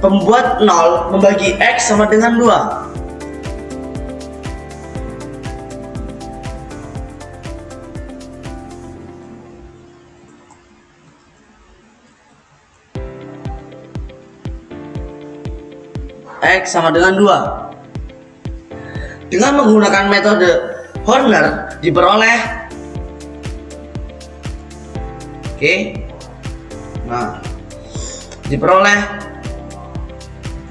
Pembuat 0 membagi x sama dengan 2. X sama dengan 2. Dengan menggunakan metode Horner diperoleh, oke. Nah, diperoleh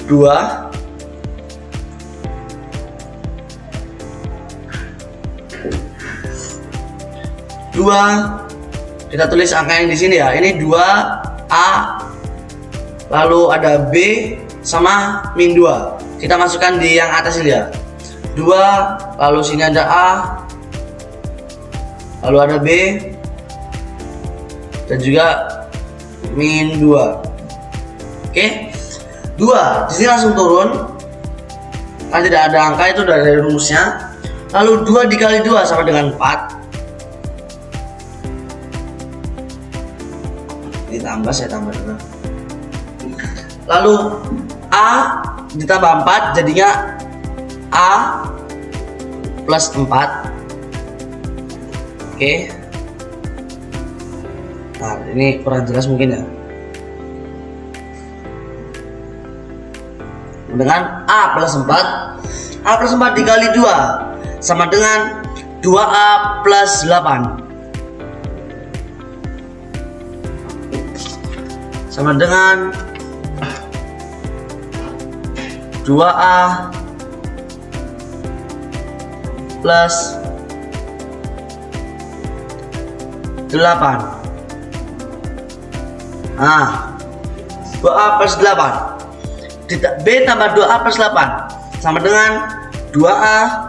2 kita tulis angka yang di sini ya. Ini 2A, lalu ada B sama min 2. Kita masukkan di yang atas ini ya. 2, lalu sini ada A, lalu ada B, dan juga min 2. Oke, 2 di sini langsung turun kan tidak ada angka, itu udah dari rumusnya. Lalu 2 dikali 2 sama dengan 4. Ditambah, saya tambah dulu. Lalu A ditambah 4 jadinya A plus 4. Oke. Nah, ini kurang jelas mungkin ya. Dengan A plus 4, A plus 4 dikali 2 sama dengan 2A plus 8 sama dengan 2A plus 8. Nah, 2A plus 8 B tambah 2A plus 8 sama dengan 2A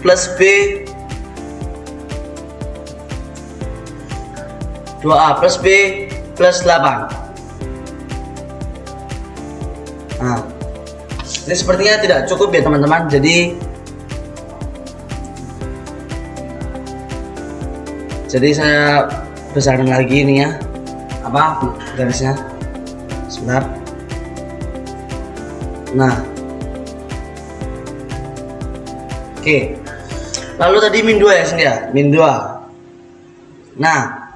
plus B 2A plus B plus 8. Nah, ini sepertinya tidak cukup ya teman-teman. Jadi saya besarin lagi ini ya, apa garisnya, sebentar. Nah, oke. Lalu tadi min 2 ya sini ya, min 2. Nah,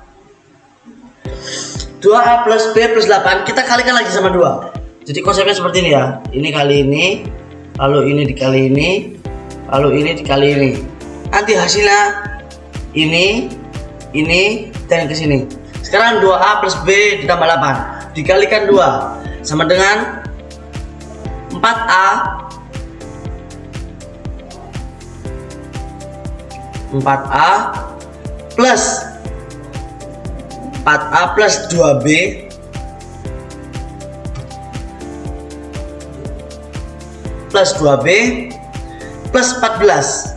2A plus B plus 8 kita kalikan lagi sama 2. Jadi konsepnya seperti ini ya. Ini kali ini, lalu ini dikali ini, lalu ini dikali ini. Nanti hasilnya ini, dan ke sini. Sekarang 2A plus B ditambah 8 dikalikan 2 sama dengan 4A plus 4A plus 2B plus 2B plus 14.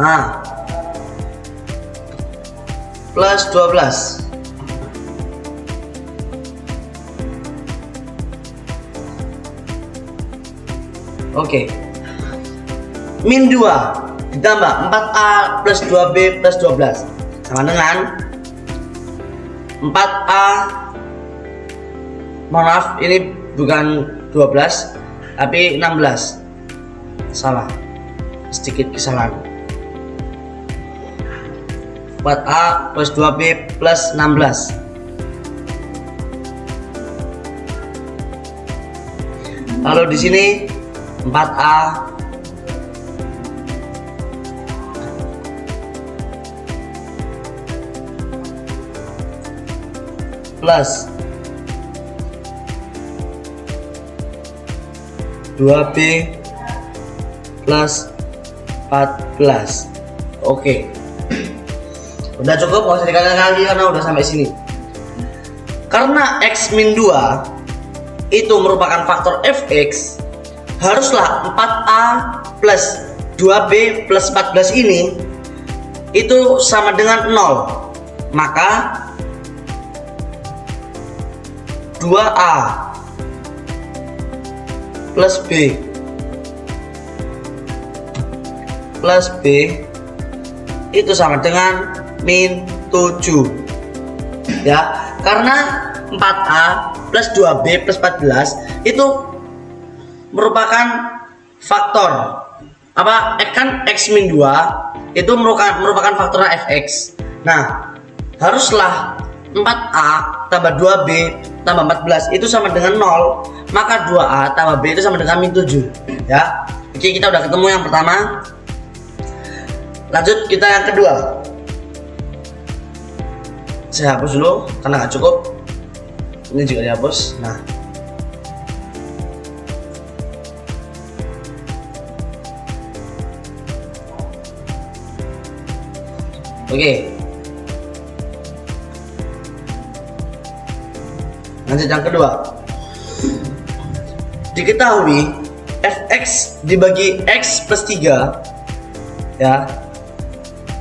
Nah, plus 12. Oke. Min 2 ditambah 4A plus 2B plus 12 sama dengan 4A, mohon maaf ini bukan 12 tapi 16, salah, sedikit kesalahan. 4A plus 2B plus 16. Lalu di sini 4A plus 2B plus 14. Oke. Udah cukup, nggak usah dikali lagi karena udah sampai sini. Karena X min 2 itu merupakan faktor fx, haruslah 4A plus 2B plus 14 ini itu sama dengan 0. Maka 2A plus B plus B itu sama dengan min 7 ya, karena 4A plus 2B plus 14 itu merupakan faktor apa, kan X min 2 itu merupakan faktor fx. Nah, haruslah 4A tambah 2B tambah 14 itu sama dengan 0, maka 2A tambah B itu sama dengan min 7 ya. Oke, kita udah ketemu yang pertama. Lanjut kita yang kedua. Saya hapus dulu karena nggak cukup. Ini juga dihapus. Nah, Oke. Lanjut yang kedua. Diketahui fx dibagi x plus 3 ya,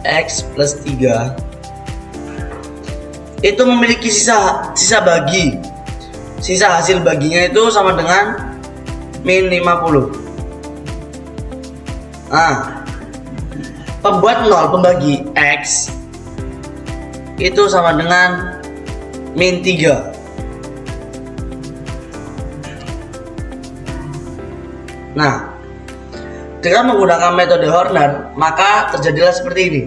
x plus 3 itu memiliki sisa bagi. Sisa hasil baginya itu sama dengan min 50. Nah, pembuat 0 pembagi x itu sama dengan min 3. Nah, dengan menggunakan metode Horner, maka terjadilah seperti ini.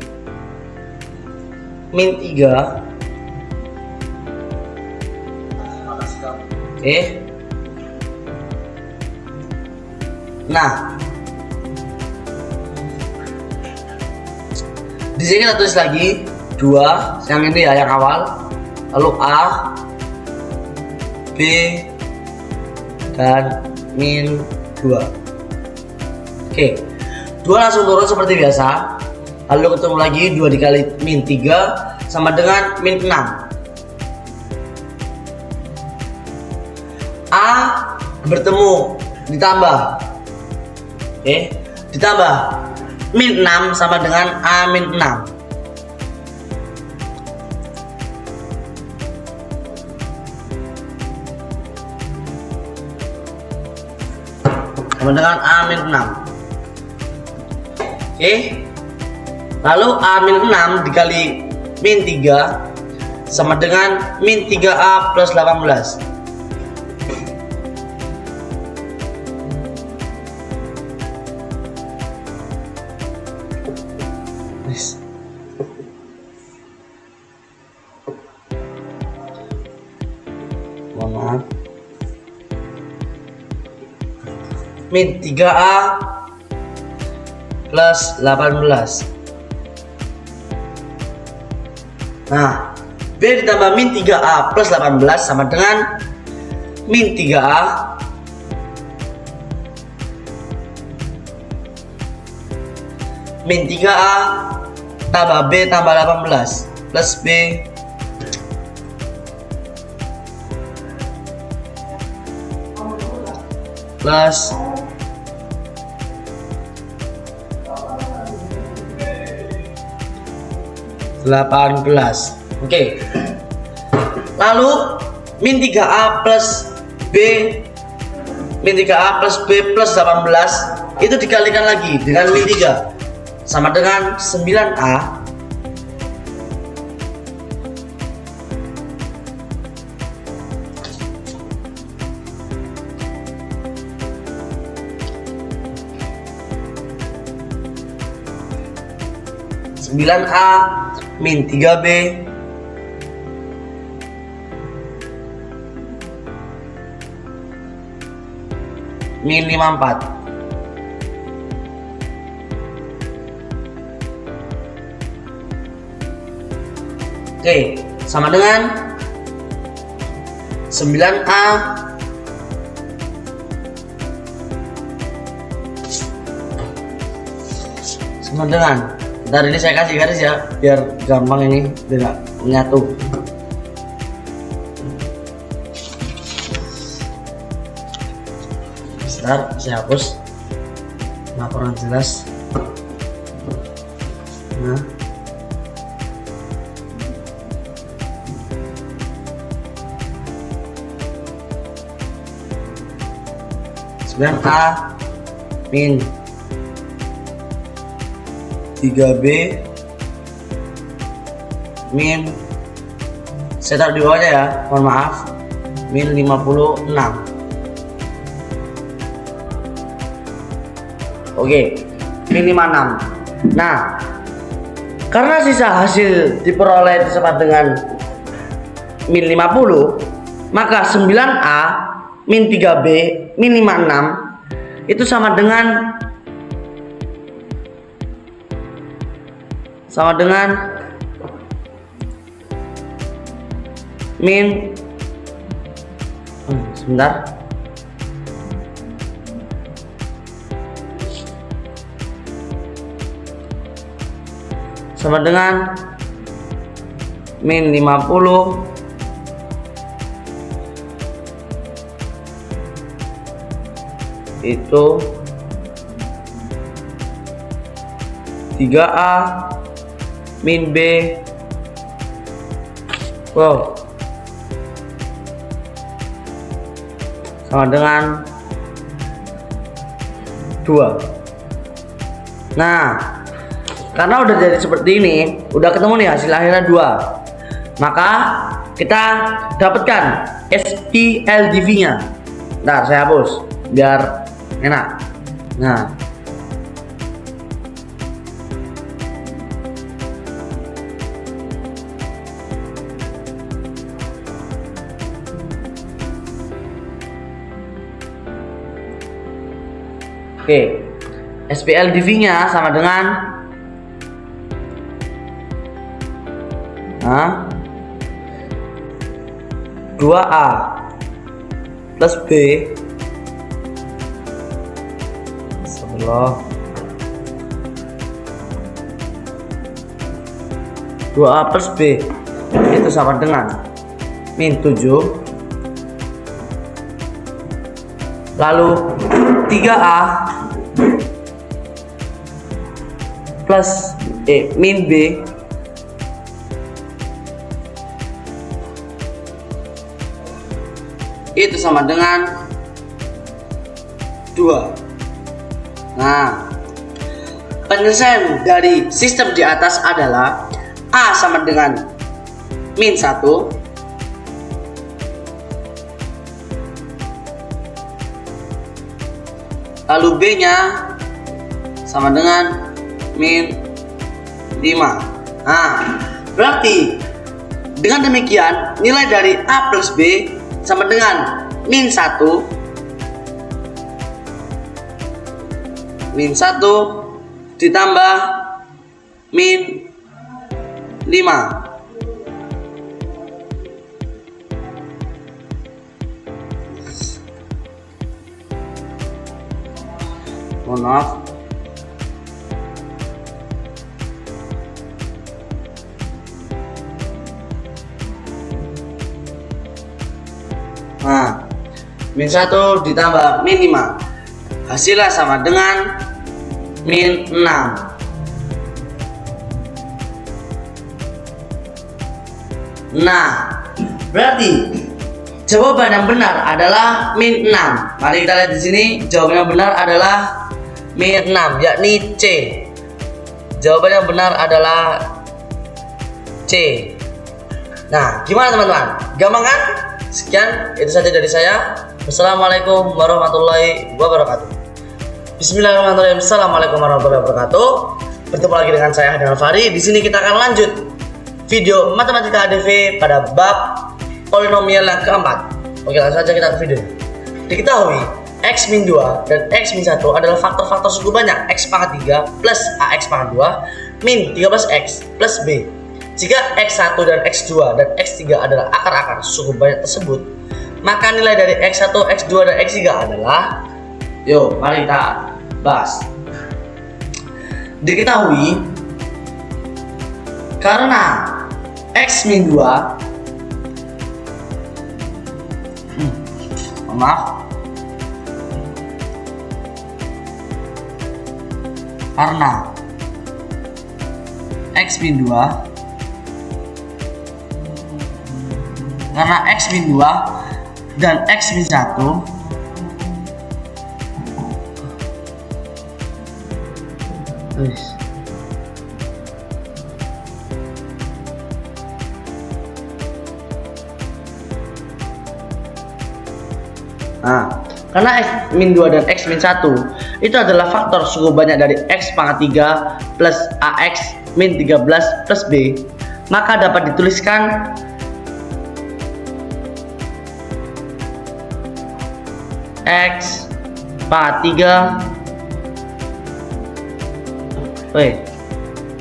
Min 3. Oke. Nah, di sini kita tulis lagi 2, yang ini ya, yang awal. Lalu A, B, dan min 2. Oke, 2 langsung turun seperti biasa. Lalu ketemu lagi 2 dikali min 3 sama dengan min 6. A bertemu ditambah. Oke, ditambah min 6 sama dengan A min 6. Sama dengan A min 6. Oke. Lalu A min 6 dikali min 3 sama dengan min 3A plus 18. Mohon maaf. Min 3A plus 18. Nah, B ditambah min 3A plus 18 sama dengan min 3A min 3A tambah B tambah 18 plus B plus 18. Oke. Lalu min 3A plus B min 3A plus B plus 18 itu dikalikan lagi dengan min 3 sama dengan 9A min 3B min 54. Oke, sama dengan 9A sama dengan, ntar ini saya kasih garis ya biar gampang, ini tidak menyatu. Bentar, saya hapus laporan jelas. Nah, A min 3B min, saya taruh di bawahnya ya, mohon maaf, min 56. Oke, min 56. Nah, karena sisa hasil diperoleh itu sama dengan min 50, maka 9A min 3B min 56 itu sama dengan min sebentar, sama dengan min 50 itu 3A min B. Wow, sama dengan 2. Nah, karena udah jadi seperti ini, udah ketemu nih hasil akhirnya 2, maka kita dapatkan SPLDV-nya. Nah, saya hapus biar enak. Nah, oke, SPLDV-nya sama dengan 2A plus B 2A plus B itu sama dengan min 7, lalu 3A plus min B itu sama dengan 2. Nah, penyelesaian dari sistem di atas adalah A sama dengan min 1, lalu B nya sama dengan min 5. Nah, berarti dengan demikian nilai dari A plus B sama dengan min 1 ditambah min 5. Mohon maaf. Nah, min 1 ditambah min 5 hasilnya sama dengan min 6. Nah, berarti jawaban yang benar adalah min 6. Mari kita lihat di sini, jawaban yang benar adalah min 6, yakni C. Jawaban yang benar adalah C. Nah, gimana teman-teman? Gampang kan? Sekian, itu saja dari saya. Wassalamualaikum warahmatullahi wabarakatuh. Bismillahirrahmanirrahim. Assalamualaikum warahmatullahi wabarakatuh. Bertemu lagi dengan saya Ahdan Alfari. Di sini kita akan lanjut video matematika ADV pada bab polinomial yang keempat. Oke, langsung saja kita ke video. Diketahui X min 2 dan X min 1 adalah faktor-faktor suku banyak X pangkat 3 plus AX pangkat 2 min 13X plus B. Jika X1 dan X2 dan X3 adalah akar-akar suku banyak tersebut, maka nilai dari X1, X2, dan X3 adalah, yuk mari kita bahas. Diketahui karena X min 2 maaf, karena X min 2 karena X min 2 dan X min 1 Nah, karena X min 2 dan X min 1 itu adalah faktor suku banyak dari X pangkat 3 plus AX min 13 plus B, maka dapat dituliskan X pangkat 3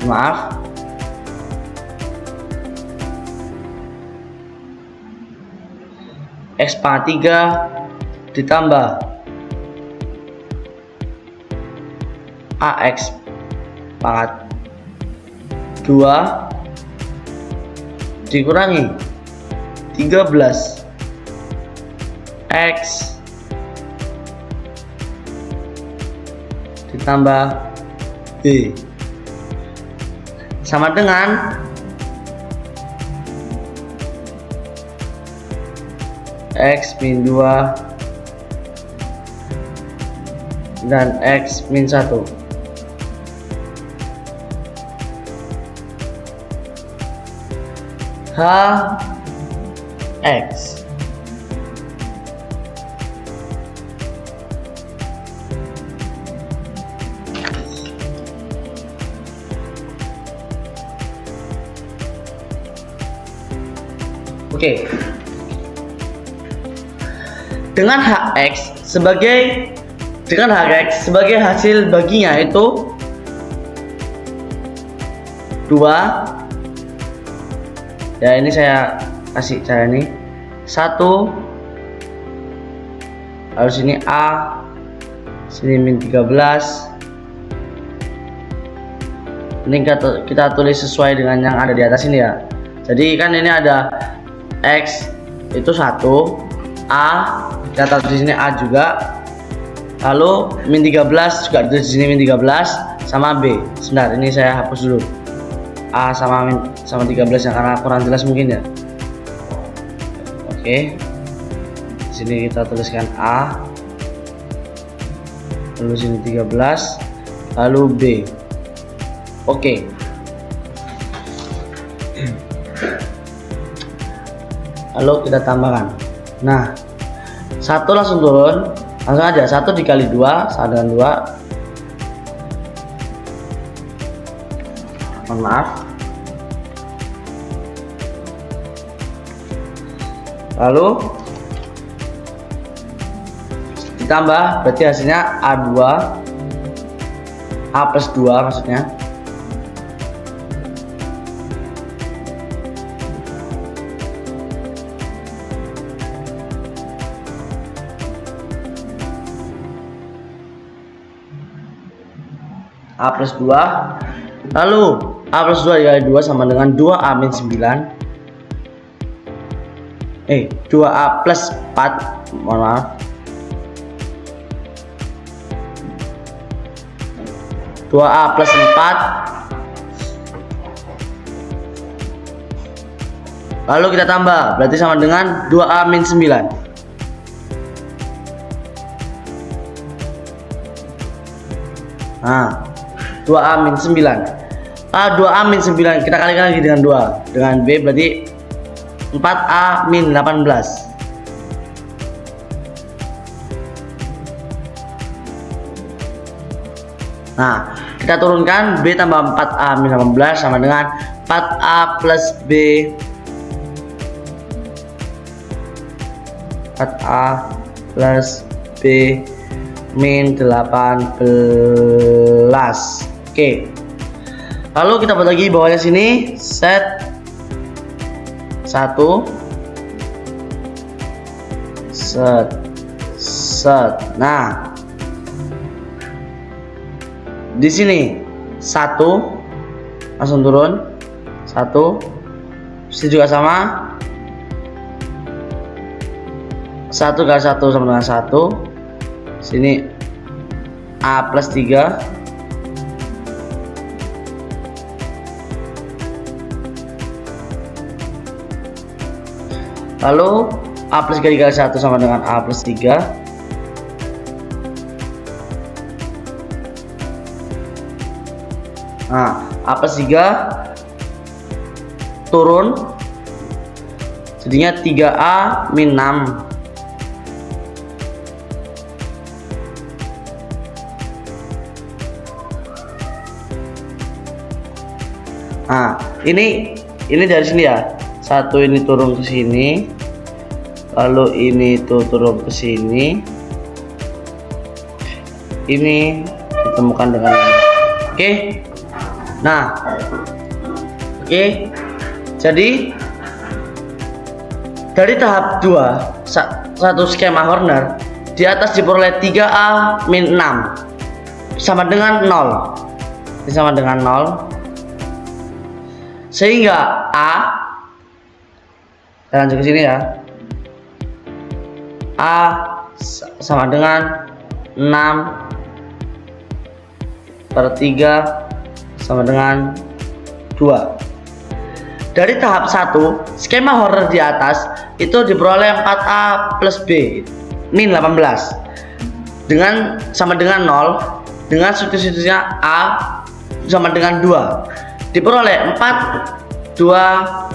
maaf X pangkat 3 ditambah AX pangkat 2 dikurangi 13 X ditambah B sama dengan X min 2 dan X min 1. H X Oke. Dengan HX sebagai hasil baginya itu 2. Ya, ini saya kasih cara ini 1, lalu sini A, sini min 13. Ini kita tulis sesuai dengan yang ada di atas ini ya. Jadi kan ini ada X itu 1, A kita taruh di sini A juga, lalu min 13 juga di sini min 13 sama B. Sebentar, ini saya hapus dulu A sama 13 ya, karena kurang jelas mungkin ya. Oke, di sini kita tuliskan A, lalu sini 13, lalu B. Oke. Lalu kita tambahkan. Nah, 1 langsung turun, langsung aja 1 dikali 2 sama dengan 2. Mohon maaf. Lalu ditambah, berarti hasilnya A2, A plus 2 maksudnya. A plus 2, lalu A plus 2 dikali 2 sama dengan 2A min 9, 2A plus 4, mohon maaf, 2A plus 4, lalu kita tambah, berarti sama dengan 2A min 9. Nah, 2A min 9. 2A min 9 kita kalikan lagi dengan 2 dengan B, berarti 4A min 18. Nah, kita turunkan B tambah 4A min 18 sama dengan 4A plus B, 4A plus B min 18. Oke. Lalu kita buat lagi bawahnya sini, set 1, set. Nah, di sini 1 langsung turun, 1. Sini juga sama, 1 kali 1 sama dengan 1. Sini A plus 3, lalu A plus 3 dikali 1 sama dengan A plus 3. Nah, A plus 3 turun, jadinya 3A min 6. Nah, ini dari sini ya. 1 ini turun ke sini, lalu ini tuh turun ke sini, ini ditemukan dengan ini. Oke. Nah, oke. Jadi dari tahap 2 satu skema Horner, di atas diperoleh 3A min 6 sama dengan 0. Ini sama dengan 0. Sehingga A Kita lanjut ke sini ya. A sama dengan 6/3 sama dengan 2. Dari tahap 1, skema Horner di atas itu diperoleh 4A plus B min 18 dengan sama dengan 0, dengan substitusinya A sama dengan 2 diperoleh 2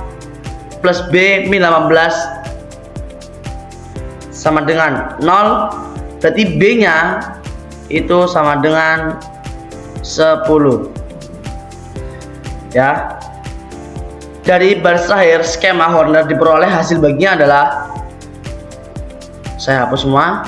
plus B min 18 sama dengan 0, berarti B nya itu sama dengan 10 ya. Dari baris terakhir skema Horner diperoleh hasil baginya adalah, saya hapus semua.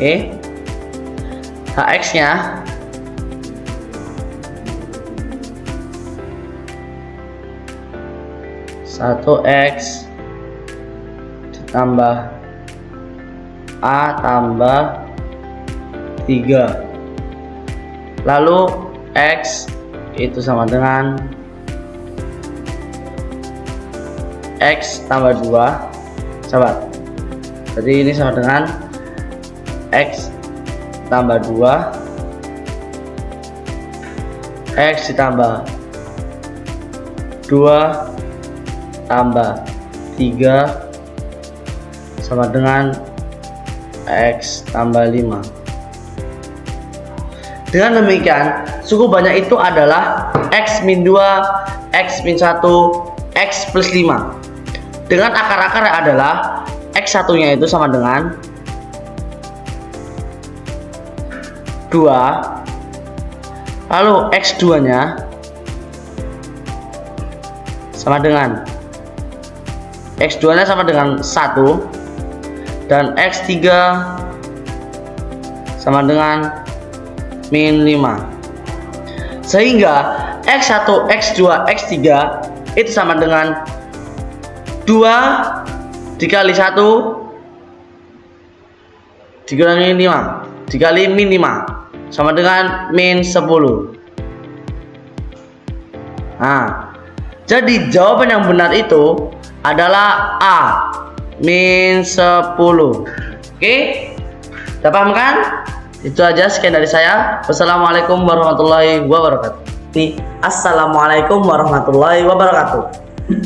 Oke, HX nya satu X ditambah A tambah 3, lalu X itu sama dengan X tambah 2, sahabat. Jadi ini sama dengan X tambah 2 X ditambah 2 tambah 3 sama dengan X tambah 5. Dengan demikian, suku banyak itu adalah X min 2, X min 1, X plus 5. Dengan akar-akarnya adalah X1 nya itu sama dengan 2, lalu X2 nya sama dengan X2 nya sama dengan 1, dan X3 sama dengan min 5, sehingga X1, X2, X3 itu sama dengan 2 dikali 1 dikurangi 5 dikali min 5 sama dengan min 10. Nah, jadi jawaban yang benar itu adalah A, min 10. Oke, udah paham kan? Itu aja, sekian dari saya. Wassalamualaikum warahmatullahi wabarakatuh. Assalamualaikum warahmatullahi wabarakatuh.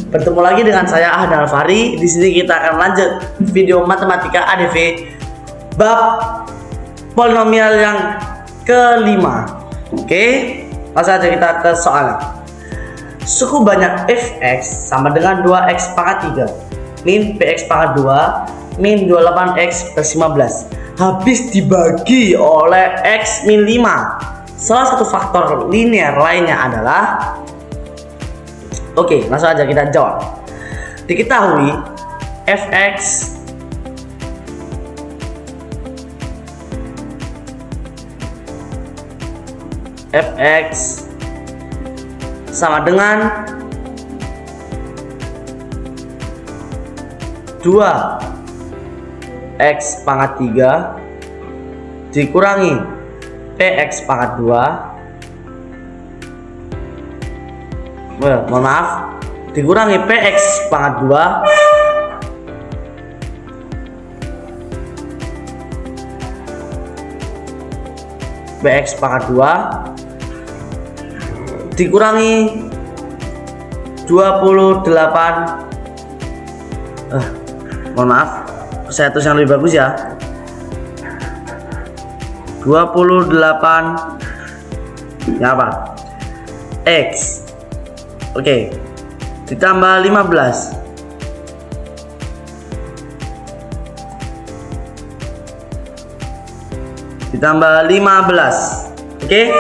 Bertemu lagi dengan saya Ahdan Alfari. Di sini kita akan lanjut video matematika ADV bab polinomial yang kelima. Oke, langsung aja kita ke soal. Suku banyak fx sama dengan 2x pangkat 3 min px pangkat 2 min 28x plus 15 habis dibagi oleh x min 5. Salah satu faktor linear lainnya adalah, oke, langsung aja kita jawab. Diketahui fx sama dengan 2x pangkat 3 dikurangi px pangkat 2, mohon maaf, dikurangi px pangkat 2 px pangkat 2 dikurangi 28, mohon maaf, saya tulis yang lebih bagus ya, 28 ya apa? X. Oke, ditambah 15 ditambah 15. Oke,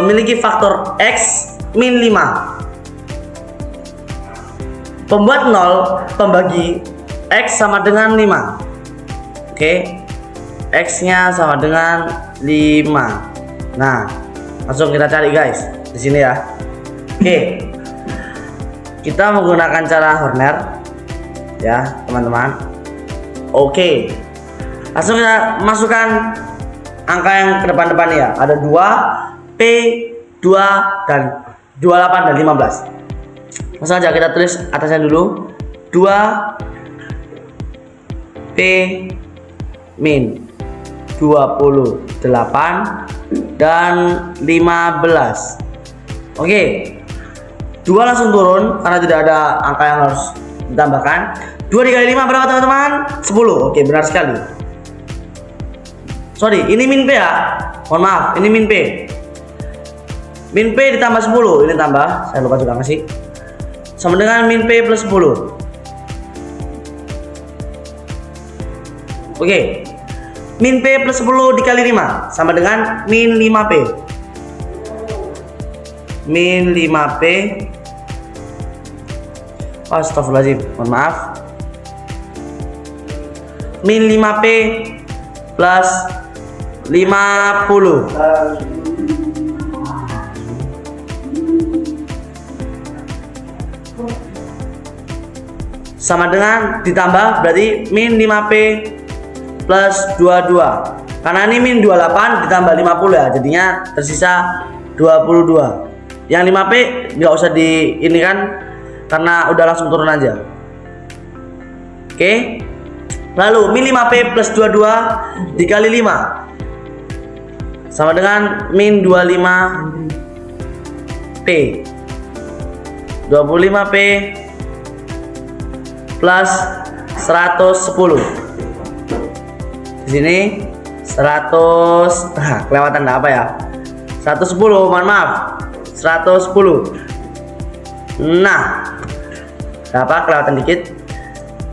memiliki faktor X min 5. Pembuat 0 pembagi X sama dengan 5. Oke, X nya sama dengan 5. Nah, langsung kita cari guys di sini ya. Oke, kita menggunakan cara Horner ya teman-teman. Oke, langsung kita masukkan angka yang ke depan-depan ya. Ada 2, P, 2, dan 28 dan 15. Langsung aja kita tulis atasnya dulu. 2 P min 28 dan 15. Oke, 2 langsung turun karena tidak ada angka yang harus ditambahkan. 2 dikali 5 berapa teman-teman? 10. Oke, benar sekali. Sorry, ini min P ya. Mohon maaf, ini min P. Min P ditambah 10. Ini tambah, saya lupa juga ngasih. Sama dengan min P plus 10. Oke. Min P plus 10 dikali 5 sama dengan min 5P. Min 5P. Astagfirullahaladzim, mohon maaf. Min 5P plus 50 sama dengan ditambah berarti min 5P plus 22. Karena ini min 28 ditambah 50 ya, jadinya tersisa 22. Yang 5P nggak usah di ini kan, karena udah langsung turun aja. Oke. Lalu min 5P plus 22 dikali 5 sama dengan min 25P. 25P plus 110. Di sini 100, kelewatan apa ya? 110, mohon maaf. 110. Nah, berapa kelewatan dikit?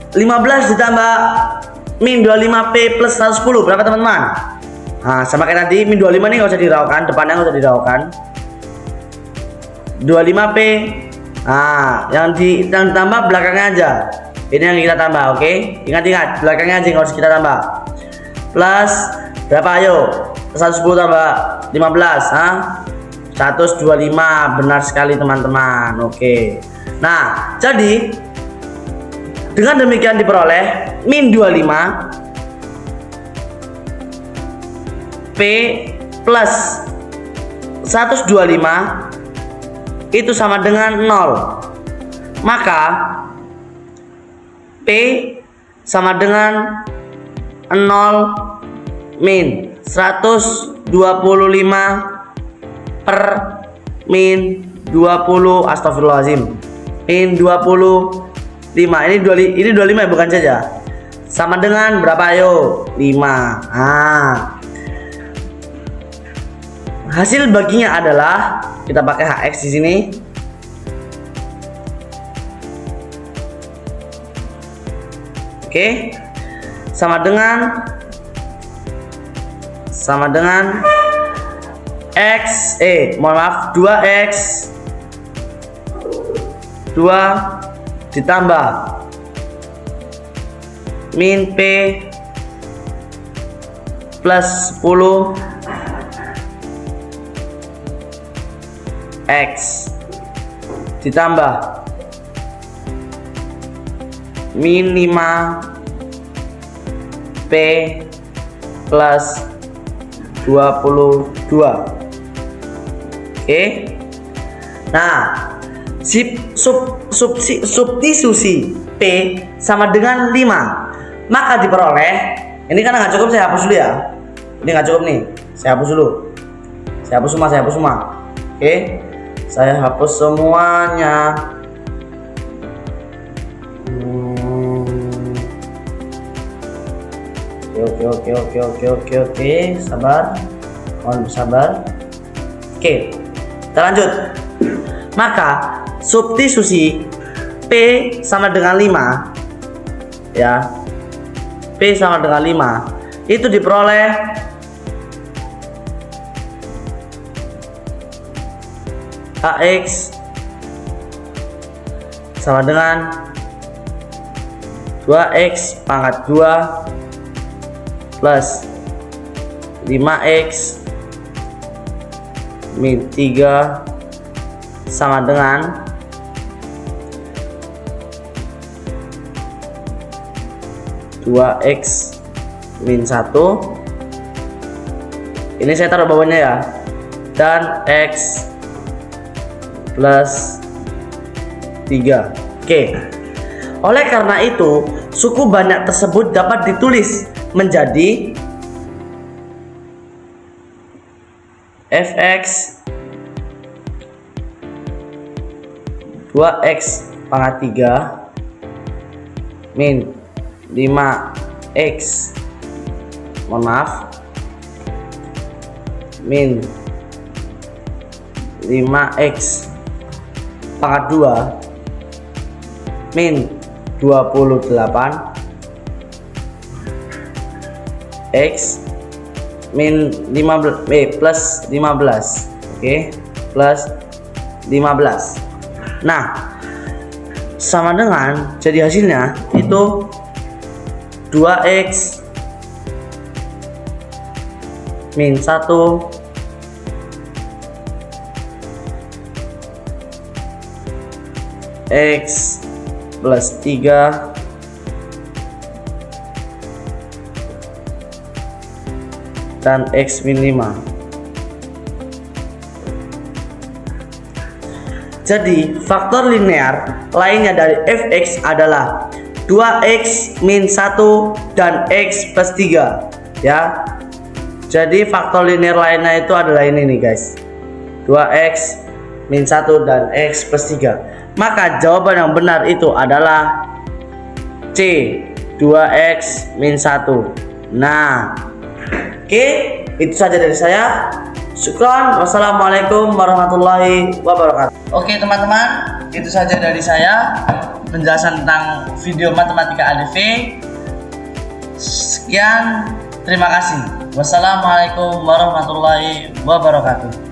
15 ditambah min 25P plus 110 berapa teman-teman? Nah, sama kayak tadi, min 25 ini nggak usah diraukan, depannya nggak usah diraukan. 25P. Nah, yang ditambah belakangnya aja. Ini yang kita tambah, oke? Ingat-ingat, belakangnya aja nggak harus kita tambah. Plus berapa ayo? 110 tambah 15, 125. Benar sekali teman-teman. Oke. Nah, jadi dengan demikian diperoleh min 25 P plus 125 itu sama dengan 0. Maka P sama dengan 0 min 125 per min 20. Astagfirullahaladzim, min 25. Ini 25 ya, bukan saja. Sama dengan berapa ayo? 5. Hasil baginya adalah kita pakai HX di sini. Oke. Sama dengan X, mohon maaf, 2X 2 ditambah min P plus 10 X ditambah min 5 P plus 22. Oke. Nah, substitusi P sama dengan 5, maka diperoleh, ini kan nggak cukup, saya hapus dulu ya. Ini nggak cukup nih, saya hapus dulu. Saya hapus semua. Oke, saya hapus semuanya. Oke, sabar, mohon bersabar. Oke, kita lanjut. Maka substitusi P sama dengan 5 ya, P sama dengan 5 itu diperoleh AX sama dengan 2X pangkat 2 plus 5X min 3 sama dengan 2x min 1. Ini saya taruh bawahnya ya. Dan x plus 3. Oke. Oleh karena itu, suku banyak tersebut dapat ditulis menjadi fx 2x pangkat 3 min 5x min 5x pangkat 2 min 28 x min 15 plus 15. Oke, plus 15. Nah, sama dengan jadi hasilnya itu 2x min 1 x plus 3 dan x min 5. Jadi faktor linear lainnya dari fx adalah 2x min 1 dan x plus 3 ya. Jadi faktor linear lainnya itu adalah ini nih guys, 2x min 1 dan x plus 3. Maka jawaban yang benar itu adalah C, 2x min 1. Nah, oke, itu saja dari saya. Syukron. Wassalamualaikum warahmatullahi wabarakatuh. Oke teman-teman, itu saja dari saya penjelasan tentang video matematika ADV. Sekian, terima kasih. Wassalamualaikum warahmatullahi wabarakatuh.